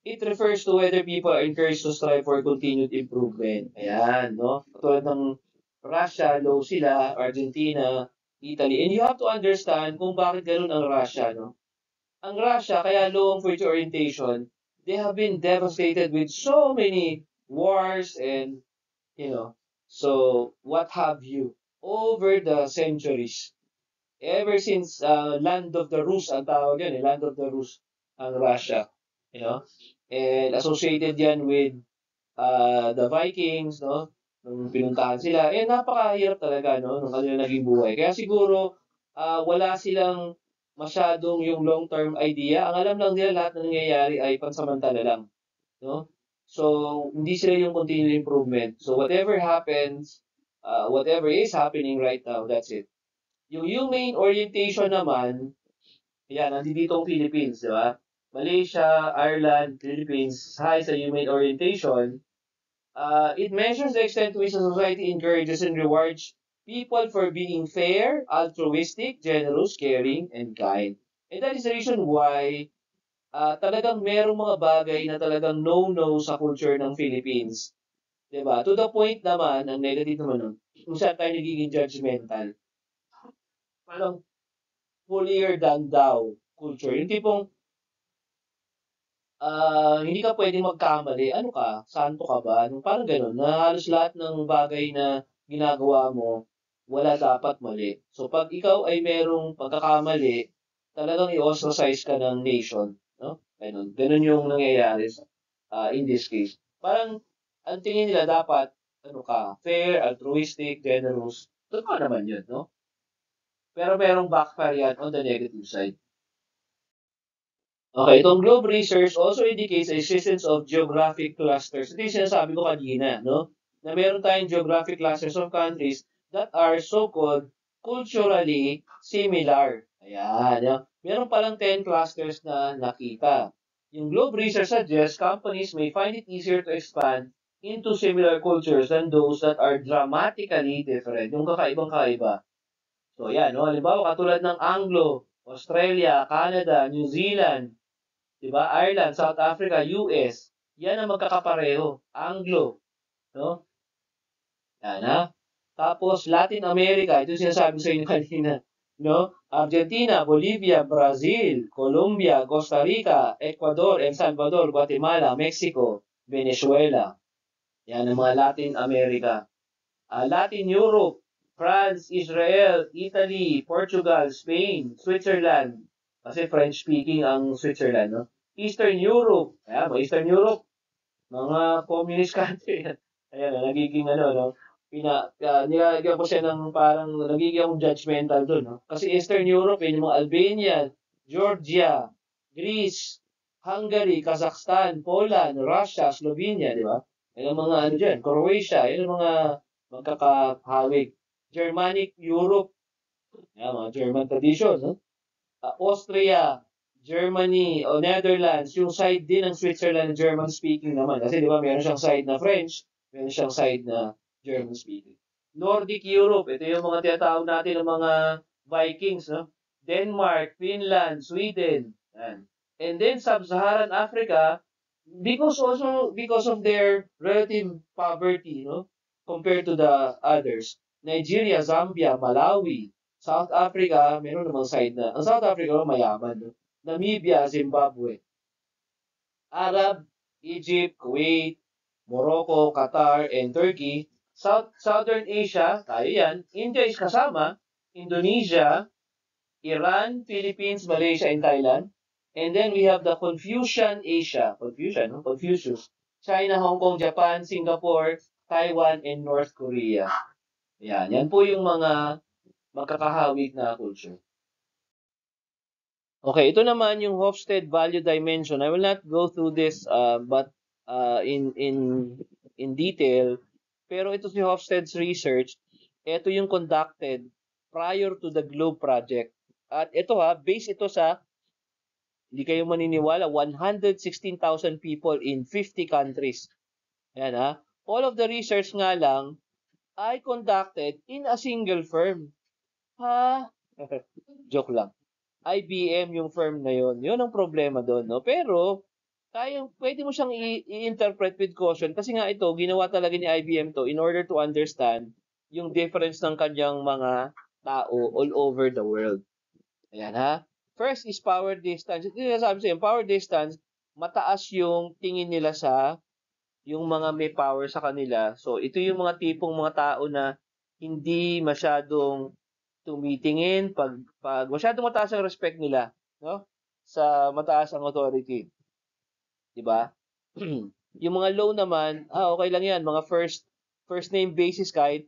A: it refers to whether people are encouraged to strive for continued improvement. Ayan, no? Katulad ng Russia, low sila, Argentina, Italy. And you have to understand kung bakit ganun ang Russia, no? Ang Russia, kaya low ang future orientation, they have been devastated with so many wars and, you know, so what have you, over the centuries. Ever since Land of the Rus, ang tawag yan, Land of the Rus, ang Russia. You know? And associated yan with the Vikings, no? Nung pinuntahan sila. Eh, napakahirap talaga, no? Nung kanilang naging buhay. Kaya siguro, wala silang masyadong yung long-term idea. Ang alam lang nila, lahat ng nangyayari ay pansamantala lang. No? So, hindi sila yung continued improvement. So, whatever happens, whatever is happening right now, that's it. Yung humane orientation naman, yan, nandito ang Philippines, di ba? Malaysia, Ireland, Philippines, high sa humane orientation. It measures the extent to which a society encourages and rewards people for being fair, altruistic, generous, caring, and kind. And that is the reason why talagang merong mga bagay na talagang no-no sa culture ng Philippines. Diba? To the point naman, ang negative naman nun, kung saan tayo nagiging judgmental. Parang holier than thou culture. Yung tipong, hindi ka pwedeng magkamali. Ano ka? Santo ka ba? Parang ganun. Na halos lahat ng bagay na ginagawa mo, wala dapat mali. So, pag ikaw ay merong pagkakamali, talagang i-ostracize ka ng nation. No? Ganun. Ganun yung nangyayari in this case. Parang, ang tingin nila dapat, ano ka, fair, altruistic, generous. Totoo naman yun, no? Pero merong backfire yan on the negative side. Okay, itong Globe Research also indicates the existence of geographic clusters. Ito yung sinasabi ko kanina, no? Na meron tayong geographic clusters of countries that are so-called culturally similar. Ayan, no? Meron palang 10 clusters na nakita. Yung Globe Research suggests companies may find it easier to expand into similar cultures than those that are dramatically different. Yung kakaibang-kaiba. So, yan, no? Halimbawa, katulad ng Anglo, Australia, Canada, New Zealand, diba? Ireland, South Africa, US. Yan ang magkakapareho. Anglo. No? Yan ha. Tapos Latin America, ito sinasabi sa inyo kanina. No? Argentina, Bolivia, Brazil, Colombia, Costa Rica, Ecuador, El Salvador, Guatemala, Mexico, Venezuela. Yan ang mga Latin America. Latin Europe, France, Israel, Italy, Portugal, Spain, Switzerland. Kasi French-speaking ang Switzerland, no? Eastern Europe. Ayan, Eastern Europe. Mga communist country. Ayan, nagiging ano, no? Nilagyan ko siya ng parang nagiging judgmental doon, no? Kasi Eastern Europe, yung mga Albania, Georgia, Greece, Hungary, Kazakhstan, Poland, Russia, Slovenia, di ba? Yan ang mga ano dyan, Croatia, yan ang mga magkakahawig. Germanic Europe, yan, mga German tradition, no? Austria, Germany, o Netherlands, yung side din ng Switzerland, German speaking naman. Kasi di ba, meron siyang side na French, meron siyang side na German speaking. Nordic Europe, ito yung mga tinatawag natin ng mga Vikings, no? Denmark, Finland, Sweden. Yan. And then Sub-Saharan Africa, Because of their relative poverty, no, compared to the others. Nigeria, Zambia, Malawi, South Africa, meron namang side na. Ang South Africa mayaman, no? Namibia, Zimbabwe, Arab, Egypt, Kuwait, Morocco, Qatar, and Turkey. Southern Asia, tayo yan. India is kasama. Indonesia, Iran, Philippines, Malaysia, and Thailand. And then we have the Confucian Asia. Confucian, no? Confucius. China, Hong Kong, Japan, Singapore, Taiwan, and North Korea. Yan. Yan po yung mga magkakahawig na culture. Okay, ito naman yung Hofstede value dimension. I will not go through this but in detail. Pero ito si Hofstede's research. Ito yung conducted prior to the Globe project. At ito based ito sa, hindi kayo maniniwala, 116,000 people in 50 countries. Yan All of the research nga lang ay conducted in a single firm. Joke lang. IBM yung firm na yon. Yun ang problema doon, no? Pero pwede mo siyang i-interpret with caution kasi nga ito ginawa talaga ni IBM to in order to understand yung difference ng kanyang mga tao all over the world. Ayan First is power distance. Ito yung sabi sa'yo, power distance, mataas yung tingin nila sa yung mga may power sa kanila. So, ito yung mga tipong mga tao na hindi masyadong tumitingin pag masyadong mataas ang respect nila, no? Sa mataas ang authority, 'di ba? Yung mga low naman, okay lang 'yan, mga first name basis kahit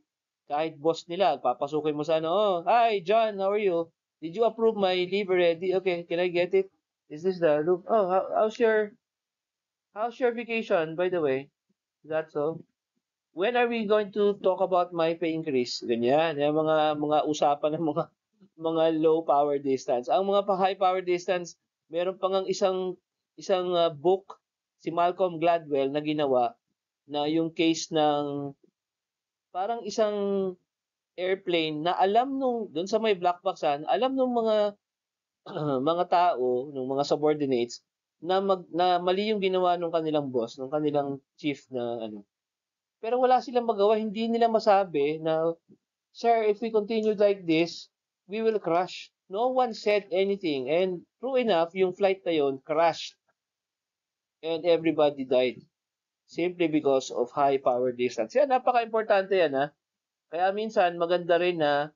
A: boss nila, papasukin mo sa hi John, how are you? Did you approve my leave already? Okay, can I get it? Is this the loop? Oh, how's your vacation, by the way? Is that so? When are we going to talk about my pay increase? Ganyan, yung mga usapan ng mga low power distance. Ang mga high power distance, meron pa ngang isang book si Malcolm Gladwell na ginawa na yung case ng parang isang airplane na alam doon sa may black box alam nung mga mga tao, nung mga subordinates na mali yung ginawa nung kanilang boss, nung kanilang chief na Pero wala silang magawa, hindi nila masabi na, Sir, if we continue like this, we will crash. No one said anything. And true enough, yung flight na yun crashed. And everybody died. Simply because of high power distance. Yan, napaka-importante yan Kaya minsan, maganda rin na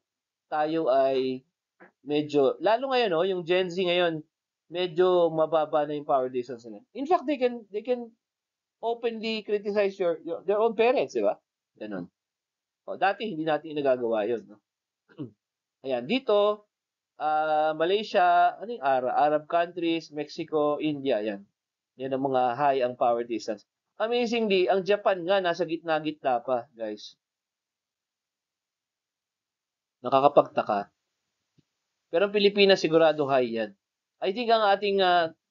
A: tayo ay medyo, lalo ngayon yung Gen Z ngayon, medyo mababa na yung power distance nila. In fact, they can openly criticize their own parents, di ba? Ganun. Dati hindi natin nagagawa 'yon, no? Ayan, dito Malaysia, ano yung Arab countries, Mexico, India, yan. Yan ang mga high ang power distance. Amazingly, ang Japan nga nasa gitna-gitna pa, guys. Nakakapagtaka. Pero ang Pilipinas sigurado high yan. I think ang ating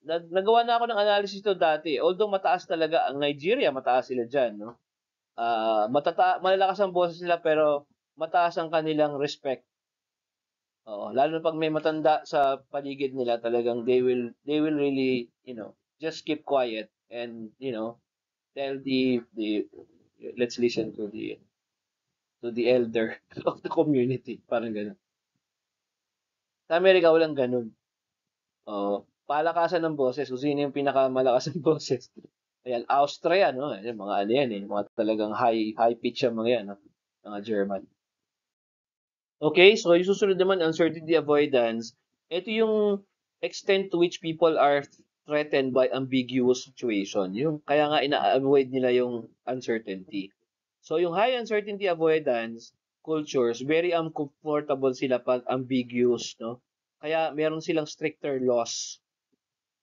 A: nagawa na ako ng analysis to dati. Although mataas talaga ang Nigeria, mataas sila diyan, no? Malalakas ang boses nila pero mataas ang kanilang respect. Oo, lalo pag may matanda sa paligid nila, talagang they will really, just keep quiet and, tell the let's listen to the elder of the community, parang gano'n. Sa Amerika walang gano'n. Oo, palakasan ng boses kung sino yung pinakamalakas ng boses. Ayan, Austria, no? Ayan, mga ano yan mga talagang high pitch yung mga yan, no? Mga German. Okay, so yung susunod naman, uncertainty avoidance. Ito yung extent to which people are threatened by ambiguous situation. Yung kaya nga ina-avoid nila yung uncertainty. So yung high uncertainty avoidance cultures, very uncomfortable sila pag ambiguous, no? Kaya meron silang stricter laws.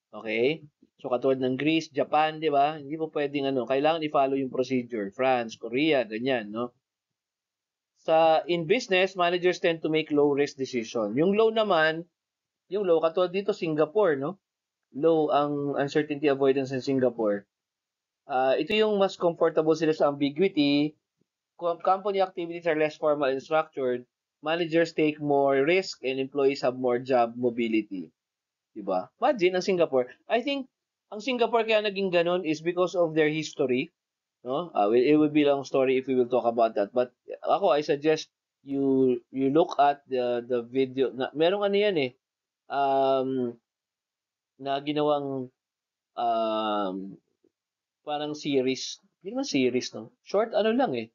A: Okay? So katulad ng Greece, Japan, di ba? Hindi mo pwedeng kailangan i-follow yung procedure. France, Korea, ganyan, no? In business, managers tend to make low risk decision. Yung low katulad dito Singapore, no? Low ang uncertainty avoidance in Singapore. Ito yung mas comfortable sila sa ambiguity. Company activities are less formal and structured. Managers take more risk and employees have more job mobility. Diba? Imagine ang Singapore. I think Ang Singapore kaya naging ganun is because of their history, no? It would be long story if we will talk about that. But ako, I suggest you look at the video. Merong ano yan eh, um, na ginawang um, parang series. Hindi naman series, no? Short ano lang eh,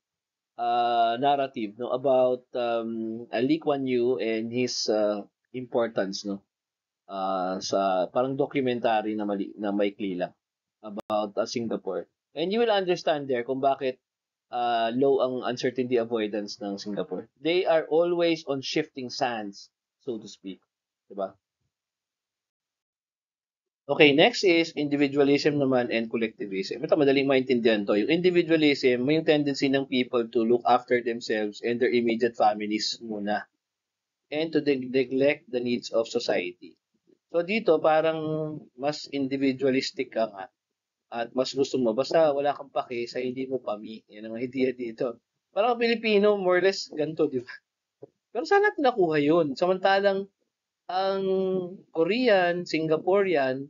A: narrative, no? About Lee Kuan Yew and his importance, no? Sa parang documentary na maikli lang about Singapore. And you will understand there kung bakit low ang uncertainty avoidance ng Singapore. They are always on shifting sands, so to speak. Diba? Okay, next is individualism naman and collectivism. Ito, madaling maintindihan to. Yung individualism, may yung tendency ng people to look after themselves and their immediate families muna and to neglect the needs of society. So dito, parang mas individualistic ka nga at mas gusto mo. Basta wala kang pake sa hindi mo pami. Yan ang idea dito. Parang Pilipino, more or less, ganito, di ba? Pero saan natin nakuha yun? Samantalang, ang Korean, Singaporean,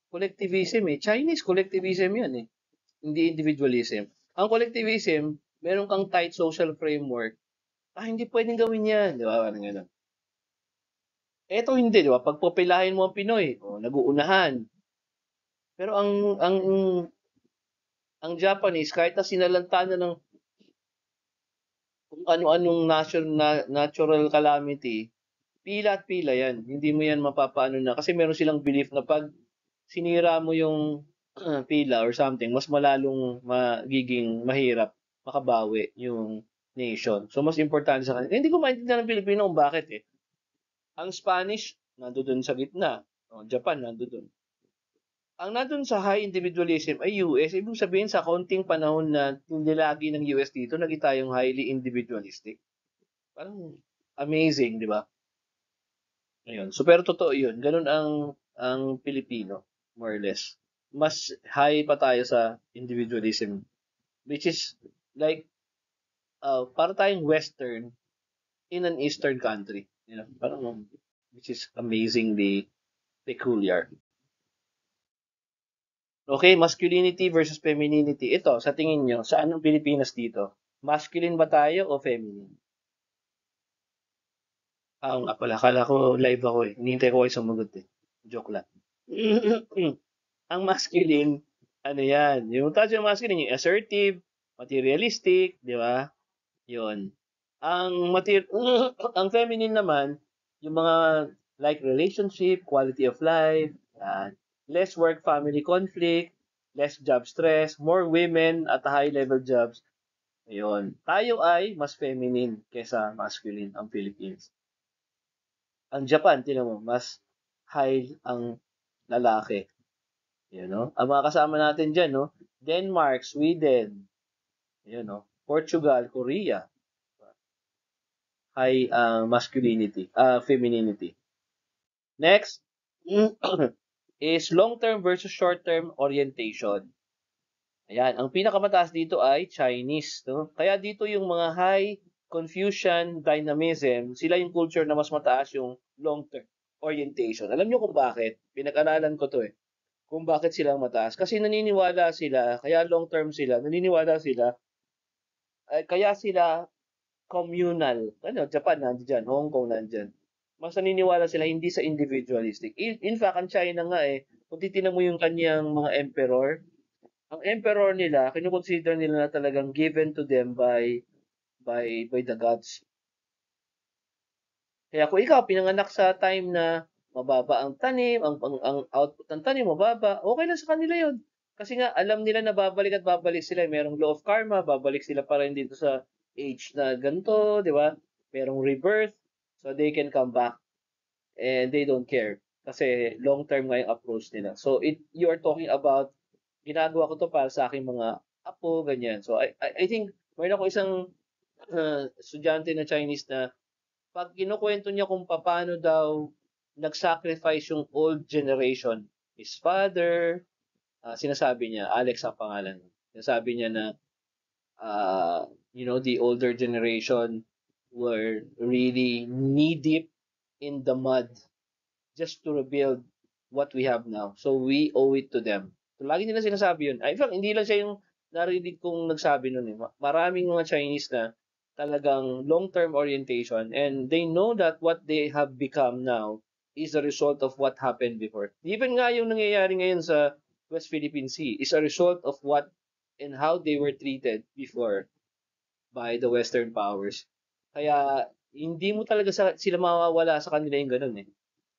A: collectivism eh. Chinese collectivism yan eh. Hindi individualism. Ang collectivism, meron kang tight social framework. Hindi pwedeng gawin yan. Di ba? Parang gano'n. Eto hindi, di ba? Pag popilahin mo ang Pinoy, nag-uunahan. Pero ang Japanese, kahit na sinalanta na ng kung ano-anong natural calamity, pila at pila yan. Hindi mo yan mapapaano na. Kasi meron silang belief na pag sinira mo yung pila or something, mas malalong magiging mahirap makabawi yung nation. So, mas importante sa kanila. Hindi ko maintindihan ng Pilipino kung bakit eh. Ang Spanish, nandoon sa gitna. Japan, nandoon. Ang nandun sa high individualism ay US, ibig sabihin sa konting panahon na nilagi ng US dito, naging tayong highly individualistic. Parang amazing, di ba? Ayun. So, pero totoo yun. Ganun ang Pilipino, more or less. Mas high pa tayo sa individualism, which is like, para tayong Western in an Eastern country. You know, parang, which is amazingly peculiar. Okay, masculinity versus femininity. Ito, sa tingin nyo, saan ang Pilipinas dito? Masculine ba tayo o feminine? Nga pala, akala ko live ako eh. Hinihintay ko kayo sumagot eh. Joke lang. Ang masculine, ano yan? Yung taas yung masculine, yung assertive, materialistic, di ba? Yun. Ang feminine naman, yung mga like relationship, quality of life, less work-family conflict, less job stress, more women at high-level jobs. Ayun. Tayo ay mas feminine kesa masculine ang Philippines. Ang Japan, tinan mo, mas high ang lalaki. Yun, no? Ang mga kasama natin dyan, no? Denmark, Sweden, yun, no? Portugal, Korea, high masculinity, femininity. Next is long-term versus short-term orientation. Ayan, ang pinakamataas dito ay Chinese, no? Kaya dito yung mga high Confucian dynamism, sila yung culture na mas mataas yung long-term orientation. Alam niyo kung bakit? Pinag-aralan ko to eh. Kung bakit sila mataas. Kasi naniniwala sila, kaya long-term sila, naniniwala sila, kaya sila communal. Ano, Japan nandiyan, Hong Kong nandiyan. Mas naniniwala sila hindi sa individualistic. In fact, ang China nga eh, kung titignan mo yung kanyang mga emperor, ang emperor nila, kinukonsider nila na talagang given to them by the gods. Kaya kung ikaw pinanganak sa time na mababa ang tanim, ang output ng tanim mababa, okay lang sa kanila 'yon. Kasi nga alam nila na babalik at babalik sila, merong law of karma, babalik sila pa rin dito sa age na ganito, di ba? Merong rebirth, so they can come back and they don't care. Kasi long term nga yung approach nila. So you are talking about ginagawa ko to para sa aking mga apo, ganyan. So I think mayroon ako isang estudyante na Chinese na pag kinukuwento niya kung paano daw nag-sacrifice yung old generation, his father, sinasabi niya, Alex ang pangalan. Sinasabi niya na, the older generation were really knee-deep in the mud just to rebuild what we have now. So we owe it to them. So lagi nila sinasabi yun. In fact, hindi lang siya yung narinig kong nagsabi nun eh. Maraming mga Chinese na talagang long-term orientation and they know that what they have become now is a result of what happened before. Even nga yung nangyayari ngayon sa West Philippine Sea is a result of what and how they were treated before by the Western powers. Kaya hindi mo talaga sila mawawala sa kanila yung ganun eh.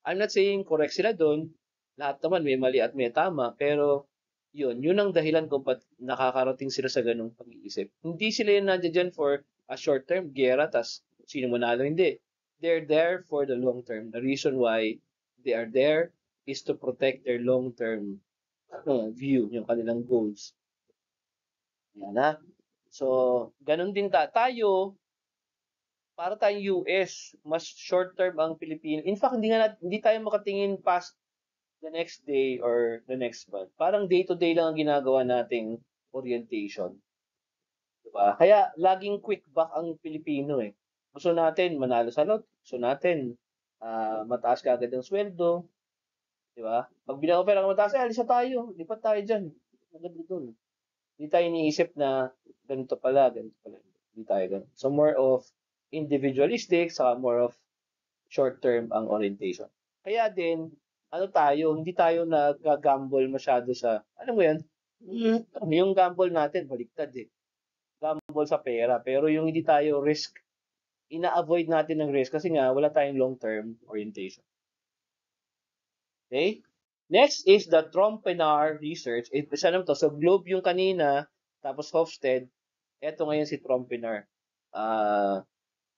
A: I'm not saying correct sila doon. Lahat naman may mali at may tama. Pero yun ang dahilan kung ba't nakakarating sila sa ganung pag-iisip. Hindi sila yung nandiyan for a short term, gera, tas sino manalo, hindi. They're there for the long term. The reason why they are there is to protect their long term view, yung kanilang goals. Yan na. So, ganun din tayo, para tayong US, mas short term ang Pilipinas. In fact, hindi tayo makatingin past the next day or the next month. Parang day to day lang ang ginagawa nating orientation. Diba? Kaya laging quick back ang Pilipino eh. Gusto natin manalo sa lot, gusto natin mataas ka agad ang sweldo, di ba? Pag binaka ng mataas, alis na tayo, lipat tayo dyan. Maganda doon. Hindi tayo iniisip na ganito pala, ganito pala. Hindi tayo ganun. So more of individualistic, saka more of short-term ang orientation. Kaya din, hindi tayo nag-gamble masyado sa, alam mo yan, yung gamble natin, baliktad eh. Gamble sa pera. Pero yung hindi tayo ina-avoid natin ng risk kasi nga wala tayong long-term orientation. Okay? Next is the Trompenar research. Isa naman to. So, Globe yung kanina, tapos Hofstede. Ito ngayon si Trompenar.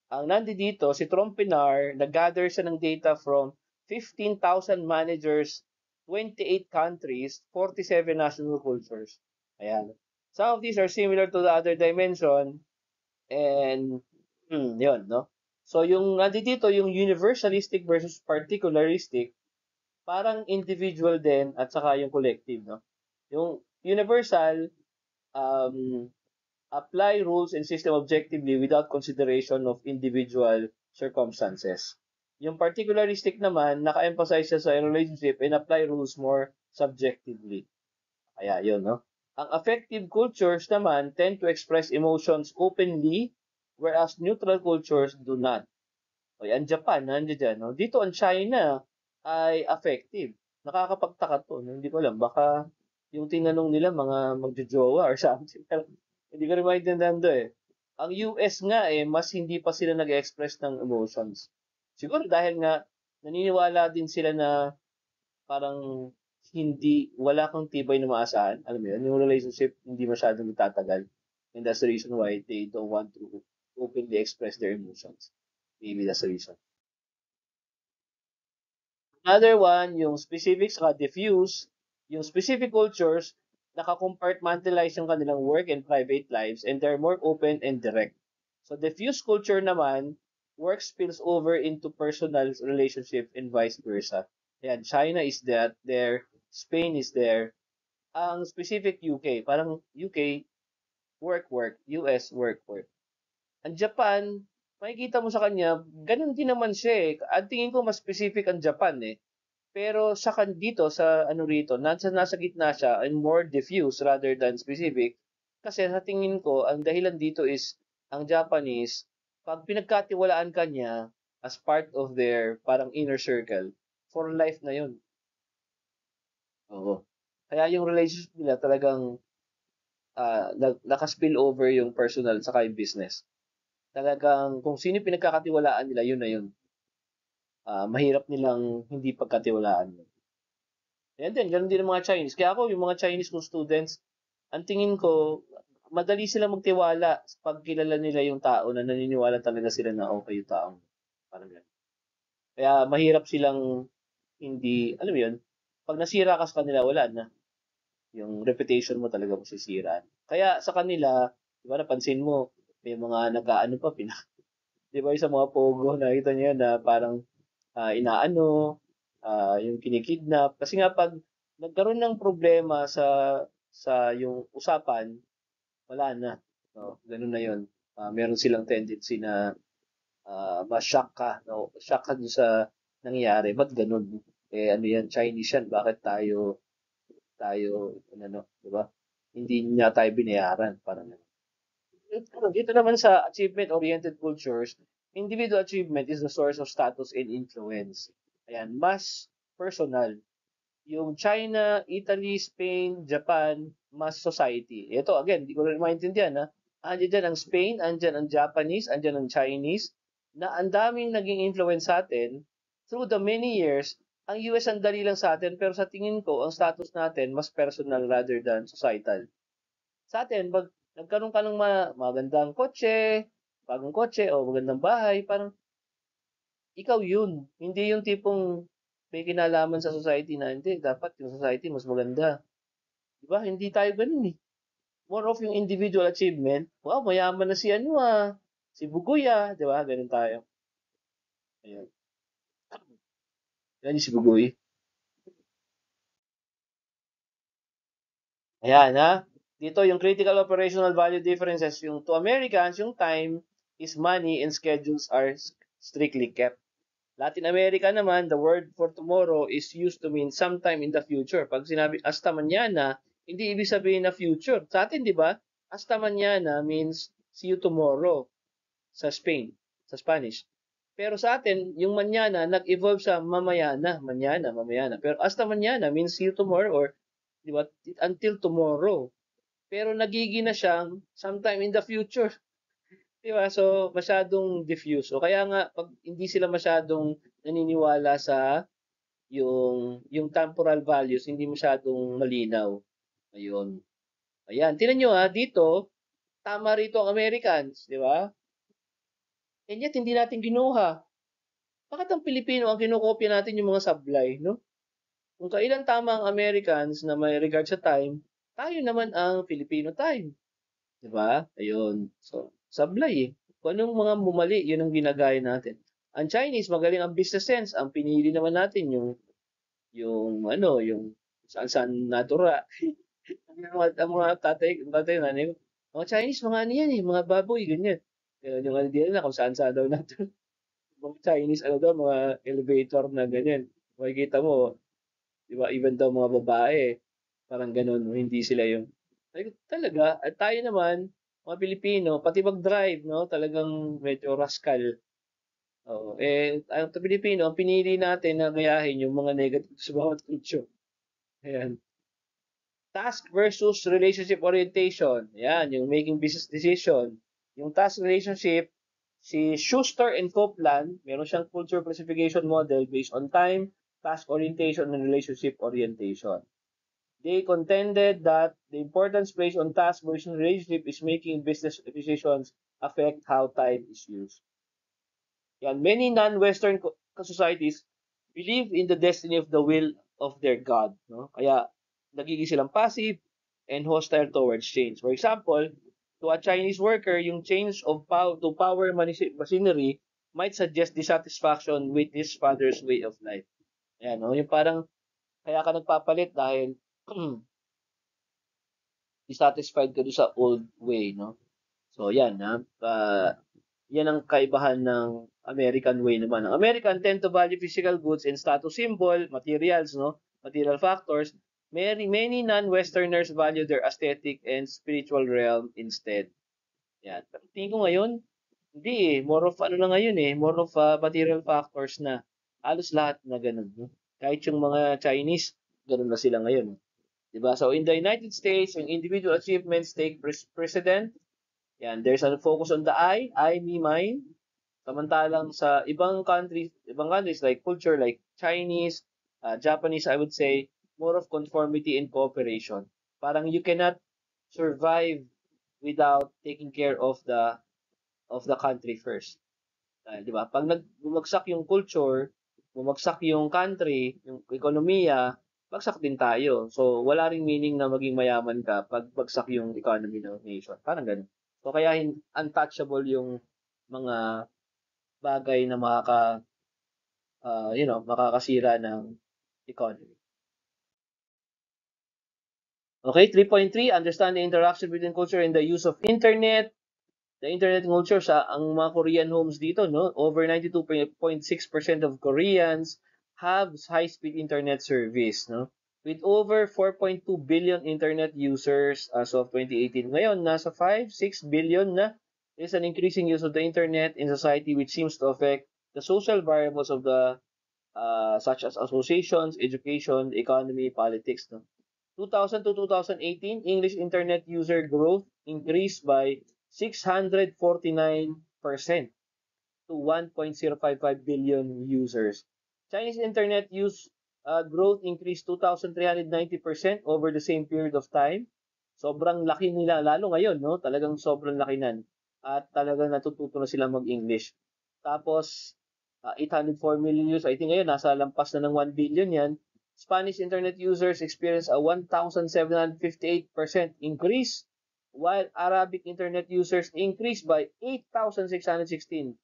A: Ang nandito, si Trompenar, nag-gather siya ng data from 15,000 managers, 28 countries, 47 national cultures. Ayan. Some of these are similar to the other dimension. And, yun, no? So, yung nandito, yung universalistic versus particularistic, parang individual din at saka yung collective, no? Yung universal, apply rules and system objectively without consideration of individual circumstances. Yung particularistic naman, naka-emphasize siya sa relationship and apply rules more subjectively. Kaya yun, no? Ang affective cultures naman tend to express emotions openly, whereas neutral cultures do not. O yan, Japan, nandiyan dyan. No? Dito, ang China ay affective. Nakakapagtaka to. No? Hindi ko alam. Baka yung tinanong nila mga magjojowa or something. Pero hindi ko rin maintindihan doon eh. Ang US nga eh, mas hindi pa sila nag-express ng emotions. Siguro dahil nga naniniwala din sila na parang wala kang tibay na maasahan. Alam mo yun, yung relationship hindi masyadong tatagal. And that's the reason why they don't want to openly express their emotions. Maybe that's the reason. Another one, yung specific saka diffuse. Yung specific cultures, naka-compartmentalize yung kanilang work and private lives and they're more open and direct. So diffuse culture naman, work spills over into personal relationship and vice versa. Ayan, China is that there, Spain is there. Ang specific UK, parang UK, work, work, US, work, work. Ang Japan, makikita mo sa kanya, ganun din naman siya eh. Ang tingin ko mas specific ang Japan eh. Pero dito, sa ano rito, nasa gitna siya and more diffuse rather than specific. Kasi sa tingin ko, ang dahilan dito is, ang Japanese, pag pinagkatiwalaan ka niya as part of their parang inner circle, for life na yun. Oo. Kaya yung relationship nila talagang naka-spill over yung personal saka yung business. Talagang kung sino pinagkakatiwalaan nila, yun na yun. Mahirap nilang hindi pagkatiwalaan. Yan din, ganun din ang mga Chinese. Kaya ako, yung mga Chinese kong students, ang tingin ko, madali sila magtiwala pag kilala nila yung tao na naniniwala talaga sila na okay yung taong. Parang yan. Kaya mahirap silang hindi, alam mo yun, pag nasira ka sa kanila, wala na. Yung reputation mo talaga masisiraan. Kaya sa kanila, di ba napansin mo, may mga nag-aano pa, di ba yung sa mga pogo, nakita niyo na parang inaano, yung kinikidnap. Kasi nga pag nagkaroon ng problema sa yung usapan, wala na. No? Ganun na yun. Meron silang tendency na ma-shock ka. No? Shock ka dun sa nangyari. Ba't ganun? ano yan, Chinese yan, bakit tayo, ano, di ba? Hindi niya tayo binayaran, parang ano. Dito naman sa achievement-oriented cultures, individual achievement is the source of status and influence. Ayan, mas personal. Yung China, Italy, Spain, Japan, mass society. Ito, again, di ko rin maintindihan, ha? Andiyan dyan ang Spain, andyan ang Japanese, andyan ang Chinese, na ang daming naging influence sa atin through the many years. Ang US ang dali lang sa atin, pero sa tingin ko, ang status natin mas personal rather than societal. Sa atin, pag nagkaroon ka ng magandang kotse, bagong kotse, o magandang bahay, parang ikaw yun. Hindi yung tipong may kinalaman sa society na hindi, dapat yung society mas maganda. Di ba? Hindi tayo ganun eh. More of yung individual achievement. Wow, mayaman na si ano ah. Si Bugoy ah. Di ba? Ganun tayo. Ayan. Yan yung si Bugoy. Ayan ha. Dito yung critical operational value differences. Yung to Americans, yung time is money and schedules are strictly kept. Latin America naman, the word for tomorrow is used to mean sometime in the future. Pag sinabi hasta mañana, hindi ibig sabihin na future. Sa atin, di ba? Hasta mañana means see you tomorrow sa Spain, sa Spanish. Pero sa atin, yung mañana nag-evolve sa mamayana, mañana, mamayana. Pero hasta mañana means see you tomorrow or di ba, until tomorrow. Pero nagiging na siyang sometime in the future. Di ba? So, masyadong diffuse. O kaya nga, pag hindi sila masyadong naniniwala sa yung temporal values, hindi masyadong malinaw. Ayun. Ayan. Tingnan nyo ha, dito, tama rito ang Americans, di ba? And yet, hindi natin ginuha. Bakit ang Pilipino ang kinokopya natin yung mga sablay, no? Kung kailan tama ang Americans na may regard sa time, tayo naman ang Filipino time. Di ba? Ayun. So, sablay eh. Kung anong mga mumali, yun ang ginagaya natin. Ang Chinese, magaling ang business sense. Ang pinili naman natin yung saan-saan natura. ang mga tatay, nanay ko, mga Chinese, mga ano yan eh, mga baboy, ganyan. Yung ano din na kung saan-saan daw natin. Mga Chinese, ano daw, mga elevator na ganyan. Makikita mo, di ba, even daw mga babae, parang ganun, hindi sila yung, talaga, at tayo naman, mga Pilipino, pati mag-drive, no, talagang medyo rascal. Oo, ang Pilipino, ang pinili natin na gayahin yung mga negative sa bawat culture. Ayan. Task versus relationship orientation. Yan, yung making business decision. Yung task relationship, si Schuster and Copeland, meron siyang culture classification model based on time, task orientation, and relationship orientation. They contended that the importance placed on task versus relationship is making business decisions affect how time is used. Yan, many non-Western societies believe in the destiny of the will of their God. No? Kaya nagiging silang passive and hostile towards change. For example, to a Chinese worker, yung change of to power machinery might suggest dissatisfaction with his father's way of life. Ayan, no? Yung parang kaya ka nagpapalit dahil dissatisfied ka doon sa old way, no? So, yan, ha? Yan ang kaibahan ng American way naman. Ang American tend to value physical goods and status symbol, materials, no? Material factors. Many non-Westerners value their aesthetic and spiritual realm instead. Yan. Pero tingin ko ngayon, hindi eh. More of ano na ngayon eh. More of material factors na. Halos lahat na ganun. No? Kahit yung mga Chinese, ganun na sila ngayon. Diba? So in the United States, yung individual achievements take precedent. Yan, there's a focus on the I, me, mine. Samantalang sa ibang countries like culture like Chinese, Japanese, I would say, more of conformity and cooperation. Parang you cannot survive without taking care of the country first. Di ba? Pag bumagsak yung culture, bumagsak yung country, yung ekonomiya, bagsak din tayo. So, wala ring meaning na maging mayaman ka pag bagsak yung economy ng nation. Parang ganun. So, kaya untouchable yung mga bagay na makakasira ng economy. Okay, 3.3, understand the interaction between culture and the use of internet. The internet culture sa ang mga Korean homes dito, no? Over 92.6% of Koreans have high-speed internet service, no? With over 4.2 billion internet users as of 2018. Ngayon, nasa 5, 6 billion na. Is an increasing use of the internet in society which seems to affect the social variables of the such as associations, education, economy, politics. No? 2000 to 2018, English internet user growth increased by 649% to 1.055 billion users. Chinese internet use growth increased 2,390% over the same period of time. Sobrang laki nila, lalo ngayon, no? Talagang sobrang laki nan. At talagang natututo na sila mag-English. Tapos, 804 million users. I think ngayon, nasa lampas na ng 1 billion yan. Spanish internet users experienced a 1,758% increase, while Arabic internet users increased by 8,616%.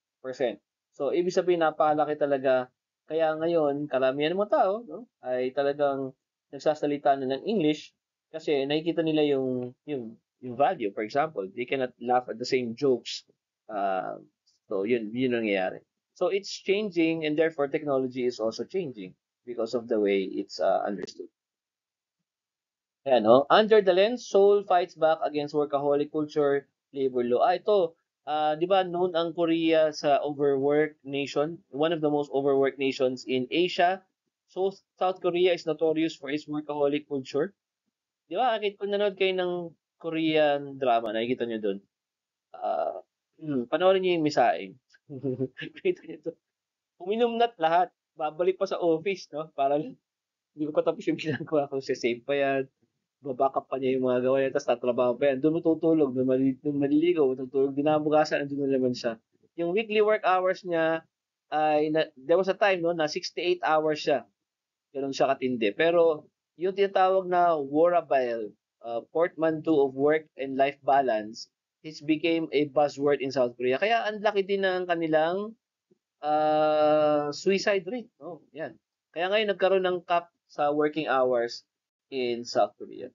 A: So, ibig sabihin, napakalaki talaga. Kaya ngayon, karamihan ng mga tao, no, ay talagang nagsasalita na ng English kasi nakikita nila yung value. For example, they cannot laugh at the same jokes. So, yun ang nangyayari. So, it's changing and therefore technology is also changing because of the way it's understood. Ayan, no? Under the lens, Seoul fights back against workaholic culture, labor law. Ito, di ba known ang Korea sa overwork nation, one of the most overworked nations in Asia. So, South Korea is notorious for its workaholic culture. Di ba, kung nanood kayo ng Korean drama, nakikita nyo doon. Panoorin nyo yung Misaeng. Nakita nyo to. Uminom na't lahat. Babalik pa sa office, no? Para hindi ko pa tapos yung ginagawa ko. Save pa yan. Babackup pa niya yung mga gawa niya. Tapos tatrabaho pa yan. Doon matutulog. Doon maliligaw. Matutulog. Dinabukasan. Doon na naman siya. Yung weekly work hours niya ay, there was a time, no, na 68 hours siya. Ganun siya katindi. Pero, yung tinatawag na workable, portmanteau of work and life balance, it became a buzzword in South Korea. Kaya ang laki din ng kanilang suicide rate. Oh, yan. Kaya ngayon nagkaroon ng cap sa working hours in South Korea.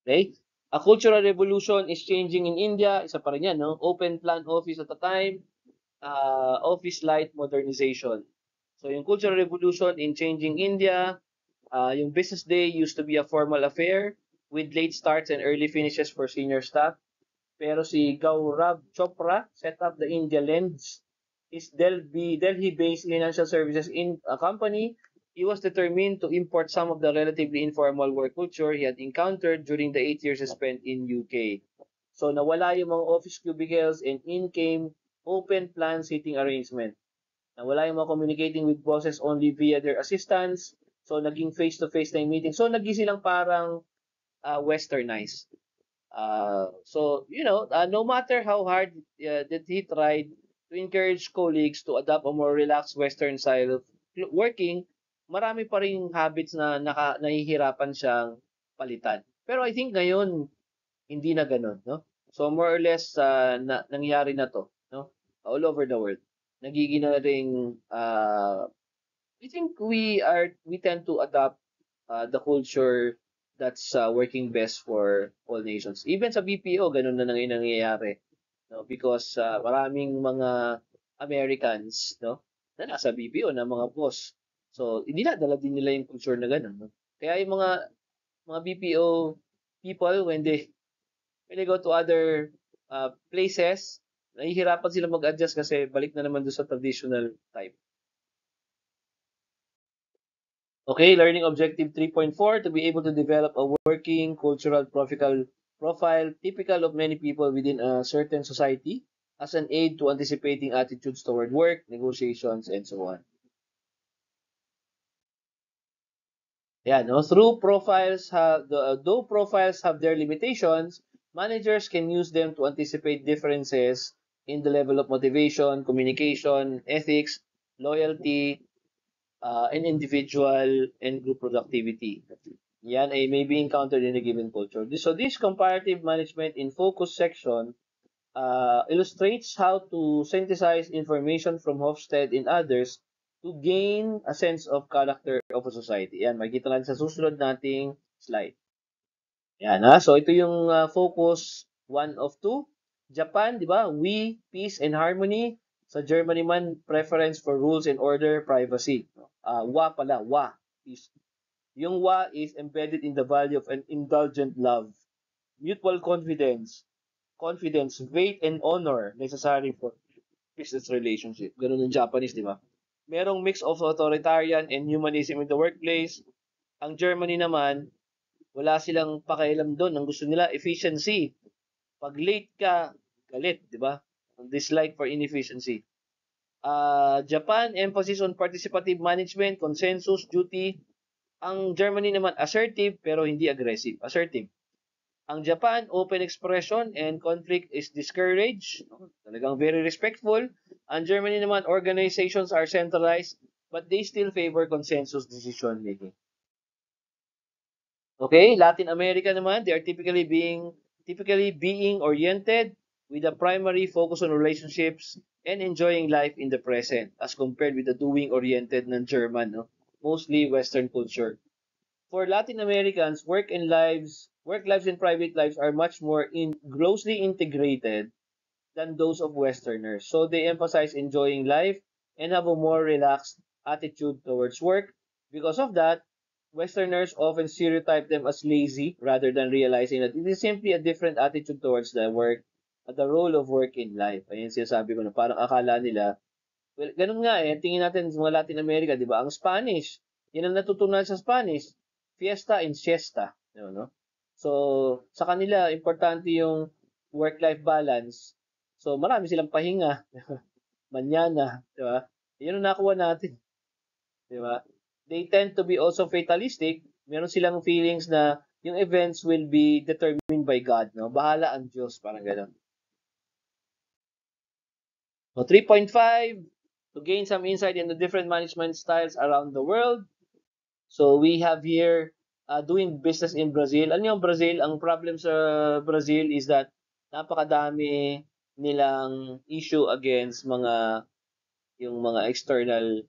A: Okay? A cultural revolution is changing in India. Isa pa rin yan, no? Open plan office at a time. Office light modernization. So, yung cultural revolution in changing India, yung business day used to be a formal affair with late starts and early finishes for senior staff. Pero si Gaurav Chopra set up the India Lens, is Delhi-based financial services in a company. He was determined to import some of the relatively informal work culture he had encountered during the 8 years he spent in UK. So nawala yung mga office cubicles and in came open plan seating arrangement. Nawala yung mga communicating with bosses only via their assistants. So naging face-to-face na yung meeting. So naging silang parang westernized. So, no matter how hard that he tried to encourage colleagues to adopt a more relaxed Western style of working, marami pa rin habits na nahihirapan siyang palitan. Pero I think ngayon, hindi na ganun, no? So, more or less, nangyari na to, no? All over the world. Nagiging na rin, I think we tend to adopt the culture that's working best for all nations. Even sa BPO, ganun na nangyayari. No? Because maraming mga Americans, no, na nasa BPO na mga boss. So, hindi na dala din nila yung culture na ganun. No? Kaya yung mga BPO people, when they go to other places, nahihirapan sila mag-adjust kasi balik na naman doon sa traditional type. Okay, learning objective 3.4, to be able to develop a working cultural profile typical of many people within a certain society as an aid to anticipating attitudes toward work, negotiations, and so on. Yeah, no? Though profiles have their limitations, managers can use them to anticipate differences in the level of motivation, communication, ethics, loyalty, and individual and group productivity. Yan ay may be encountered in a given culture. So this comparative management in focus section illustrates how to synthesize information from Hofstede and others to gain a sense of character of a society. Yan, makikita natin sa susunod nating slide. Yan ha. So ito yung focus 1 of 2. Japan, di ba? We, peace and harmony. Sa Germany man, preference for rules and order, privacy. Wa pala, wa. Yung wa is embedded in the value of an indulgent love. Mutual confidence, faith, and honor necessary for business relationship. Ganun yung Japanese, di ba? Merong mix of authoritarian and humanism in the workplace. Ang Germany naman, wala silang pakialam doon. Ang gusto nila, efficiency. Pag late ka, galit, di ba? Dislike for inefficiency. Japan, emphasis on participative management, consensus, duty. Ang Germany naman, assertive pero hindi aggressive. Assertive. Ang Japan, open expression and conflict is discouraged. Talagang very respectful. Ang Germany naman, organizations are centralized but they still favor consensus decision making. Okay, Latin America naman, they are typically being oriented with a primary focus on relationships and enjoying life in the present as compared with the doing oriented ng German, no? Mostly Western culture. For Latin Americans, work lives and private lives are much more closely integrated than those of Westerners. So they emphasize enjoying life and have a more relaxed attitude towards work. Because of that, Westerners often stereotype them as lazy rather than realizing that it is simply a different attitude towards the work at the role of work in life. Ayun sinasabi ko na parang akala nila, well, ganun nga eh, tingin natin sa mga Latin America, di ba? Ang Spanish, yan ang natutunan sa Spanish, fiesta and siesta. No? So, sa kanila, importante yung work-life balance. So, marami silang pahinga. Manyana, di ba? Yun ang nakuha natin, di ba? They tend to be also fatalistic. Meron silang feelings na yung events will be determined by God, no? Bahala ang Diyos, parang gano'n. So 3.5, to gain some insight into different management styles around the world. So we have here doing business in Brazil. Ano yung Brazil? Ang problem sa Brazil is that napakadami nilang issue against yung mga external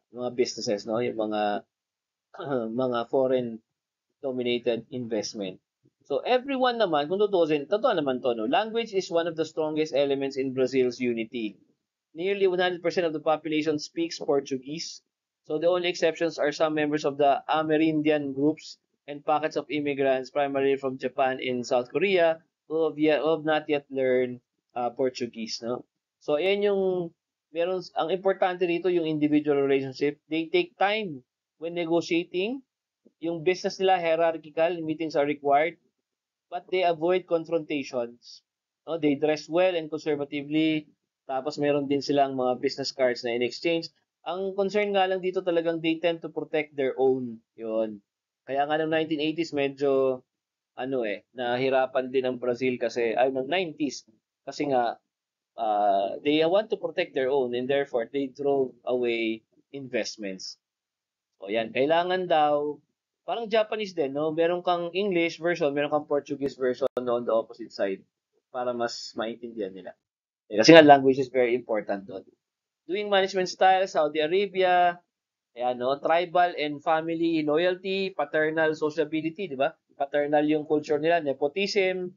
A: mga businesses, no? Yung mga mga foreign dominated investment. So everyone naman, kung tutusin, totoo naman to, no? Language is one of the strongest elements in Brazil's unity. Nearly 100% of the population speaks Portuguese. So the only exceptions are some members of the Amerindian groups and pockets of immigrants, primarily from Japan and South Korea, who have not yet learned Portuguese. No? So ayan ang importante dito yung individual relationship. They take time when negotiating. Yung business nila hierarchical, meetings are required, but they avoid confrontations. No, they dress well and conservatively. Tapos meron din silang mga business cards na in-exchange. Ang concern nga lang dito talagang they tend to protect their own. Yun. Kaya nga ng 1980s medyo nahirapan din ang Brazil kasi ay ng 90s kasi nga they want to protect their own and therefore they drove away investments. O yan, kailangan daw parang Japanese din, no? Meron kang English version, meron kang Portuguese version no, on the opposite side para mas maintindihan nila. Kasi nga language is very important doon. Doing management style, Saudi Arabia, ayan, no? Tribal and family loyalty, paternal sociability, di ba? Paternal yung culture nila, nepotism,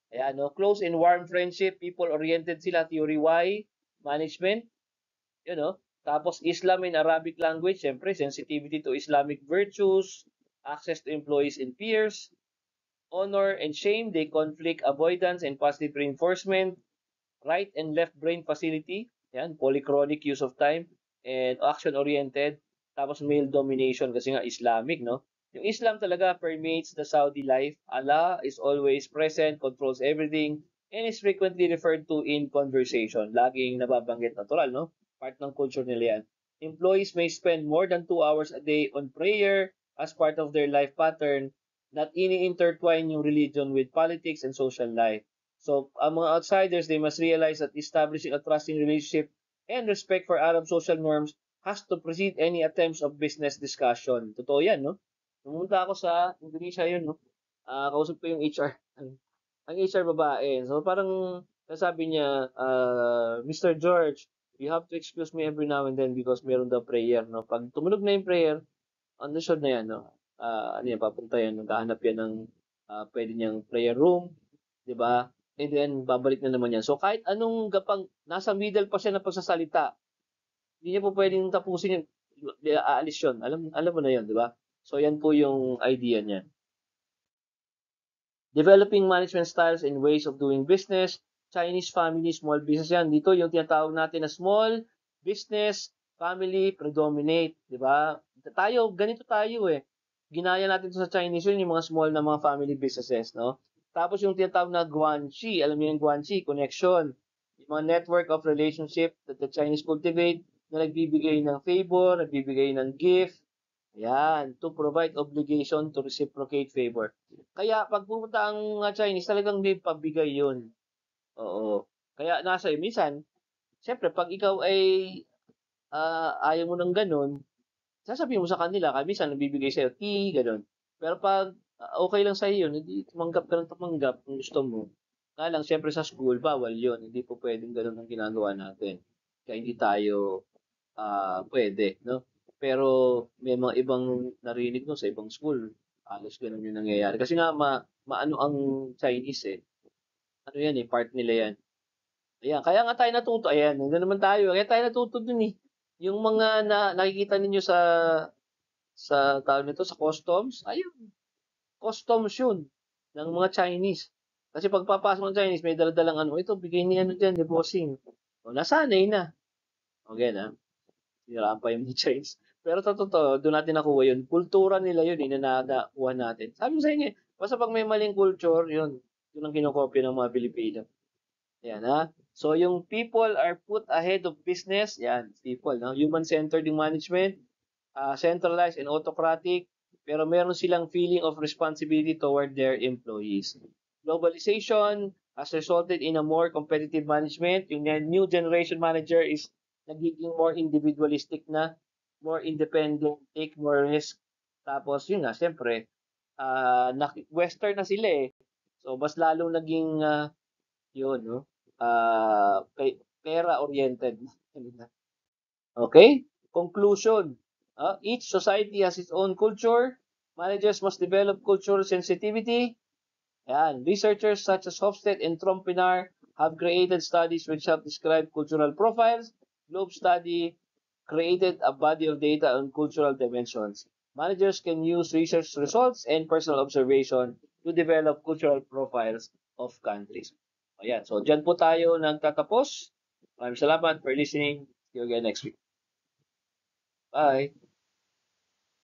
A: ayan, no? Close and warm friendship, people-oriented sila, theory Y, management, you know? Tapos Islam and Arabic language, syempre, sensitivity to Islamic virtues, access to employees and peers, honor and shame, they conflict avoidance and positive reinforcement, right and left brain facility, yan, polychronic use of time, and action-oriented, tapos male domination kasi nga Islamic, no? Yung Islam talaga permeates the Saudi life. Allah is always present, controls everything, and is frequently referred to in conversation. Laging nababanggit, natural, no? Part ng culture nila yan. Employees may spend more than 2 hours a day on prayer as part of their life pattern, not ini-intertwine yung religion with politics and social life. So, ang mga outsiders, they must realize that establishing a trusting relationship and respect for Arab social norms has to precede any attempts of business discussion. Totoo yan, no? Pumunta ako sa Indonesia yun, no? Kausap ko yung HR. Ang HR babae. So, parang sabi niya, Mr. George, you have to excuse me every now and then because meron daw prayer, no? Pag tumunog na yung prayer, understood na yan, no? Papunta yan, naghahanap yan ng pwede niyang prayer room, di ba? and then babalik na naman yan. So kahit anong gapang, nasa middle pa siya ng pagsasalita, hindi niya po pwedeng tapusin yun. Aalis yun. Alam mo na yun, di ba? So yan po yung idea niya. Developing management styles and ways of doing business. Chinese family, small business yan. Dito yung tinatawag natin na small business, family, predominate. Di ba? Tayo, ganito tayo eh. Ginaya natin ito sa Chinese yun, yung mga small na mga family businesses, no? Tapos yung tinatawag na guanxi, alam niyo yung guanxi, connection. Yung mga network of relationship that the Chinese cultivate na nagbibigay ng favor, nagbibigay ng gift, yan, to provide obligation to reciprocate favor. Kaya pag pumunta ang Chinese, talagang may pabigay yun. Oo. Kaya nasa minsan, siyempre, pag ikaw ay ayaw mo ng ganun, sasabihin mo sa kanila, kaya minsan nagbibigay sa'yo tea, ganun. Pero pag okay lang sa'yo yun, hindi tumanggap ka ng tumanggap kung gusto mo. Kaya lang, siyempre sa school, bawal yun. Hindi po pwedeng ganun ang ginagawa natin. Kaya hindi tayo pwede, no? Pero may mga ibang narinig no sa ibang school, halos ganun yung nangyayari. Kasi nga maano ang Chinese eh. Ano yan eh, part nila yan. Ayan, kaya nga tayo natuto. Ayan, nandun naman tayo. Kaya tayo natuto dun eh. Yung mga nakikita ninyo sa tawag nito sa customs, ayun, customs yun ng mga Chinese. Kasi pag papasok ng Chinese, may daladalang ano, ito, bigay ni ano dyan, de bossing. O, nasanay na. Okay na. Hiraan pa yung mga Chinese. Pero sa totoo, doon natin nakuha yun. Kultura nila yun, nakuha natin. Sabi ko sa inyo, basta pag may maling culture, yun. Yun ang kinokopya ng mga Pilipino. Yan, ha? So, yung people are put ahead of business. Yan, people. No? Human-centered yung management. Centralized and autocratic. Pero meron silang feeling of responsibility toward their employees. Globalization has resulted in a more competitive management. Yung new generation manager is nagiging more individualistic na, more independent, take more risk. Tapos, yun nga, siyempre, Western na sila eh. So, mas lalong naging, yun, no? Pera-oriented. Okay? Conclusion. Each society has its own culture. Managers must develop cultural sensitivity. Yan. Researchers such as Hofstede and Trompinar have created studies which have described cultural profiles. Globe Study created a body of data on cultural dimensions. Managers can use research results and personal observation to develop cultural profiles of countries. Ayan. So, dyan po tayo nagtatapos. Maraming salamat for listening. See you again next week. Bye.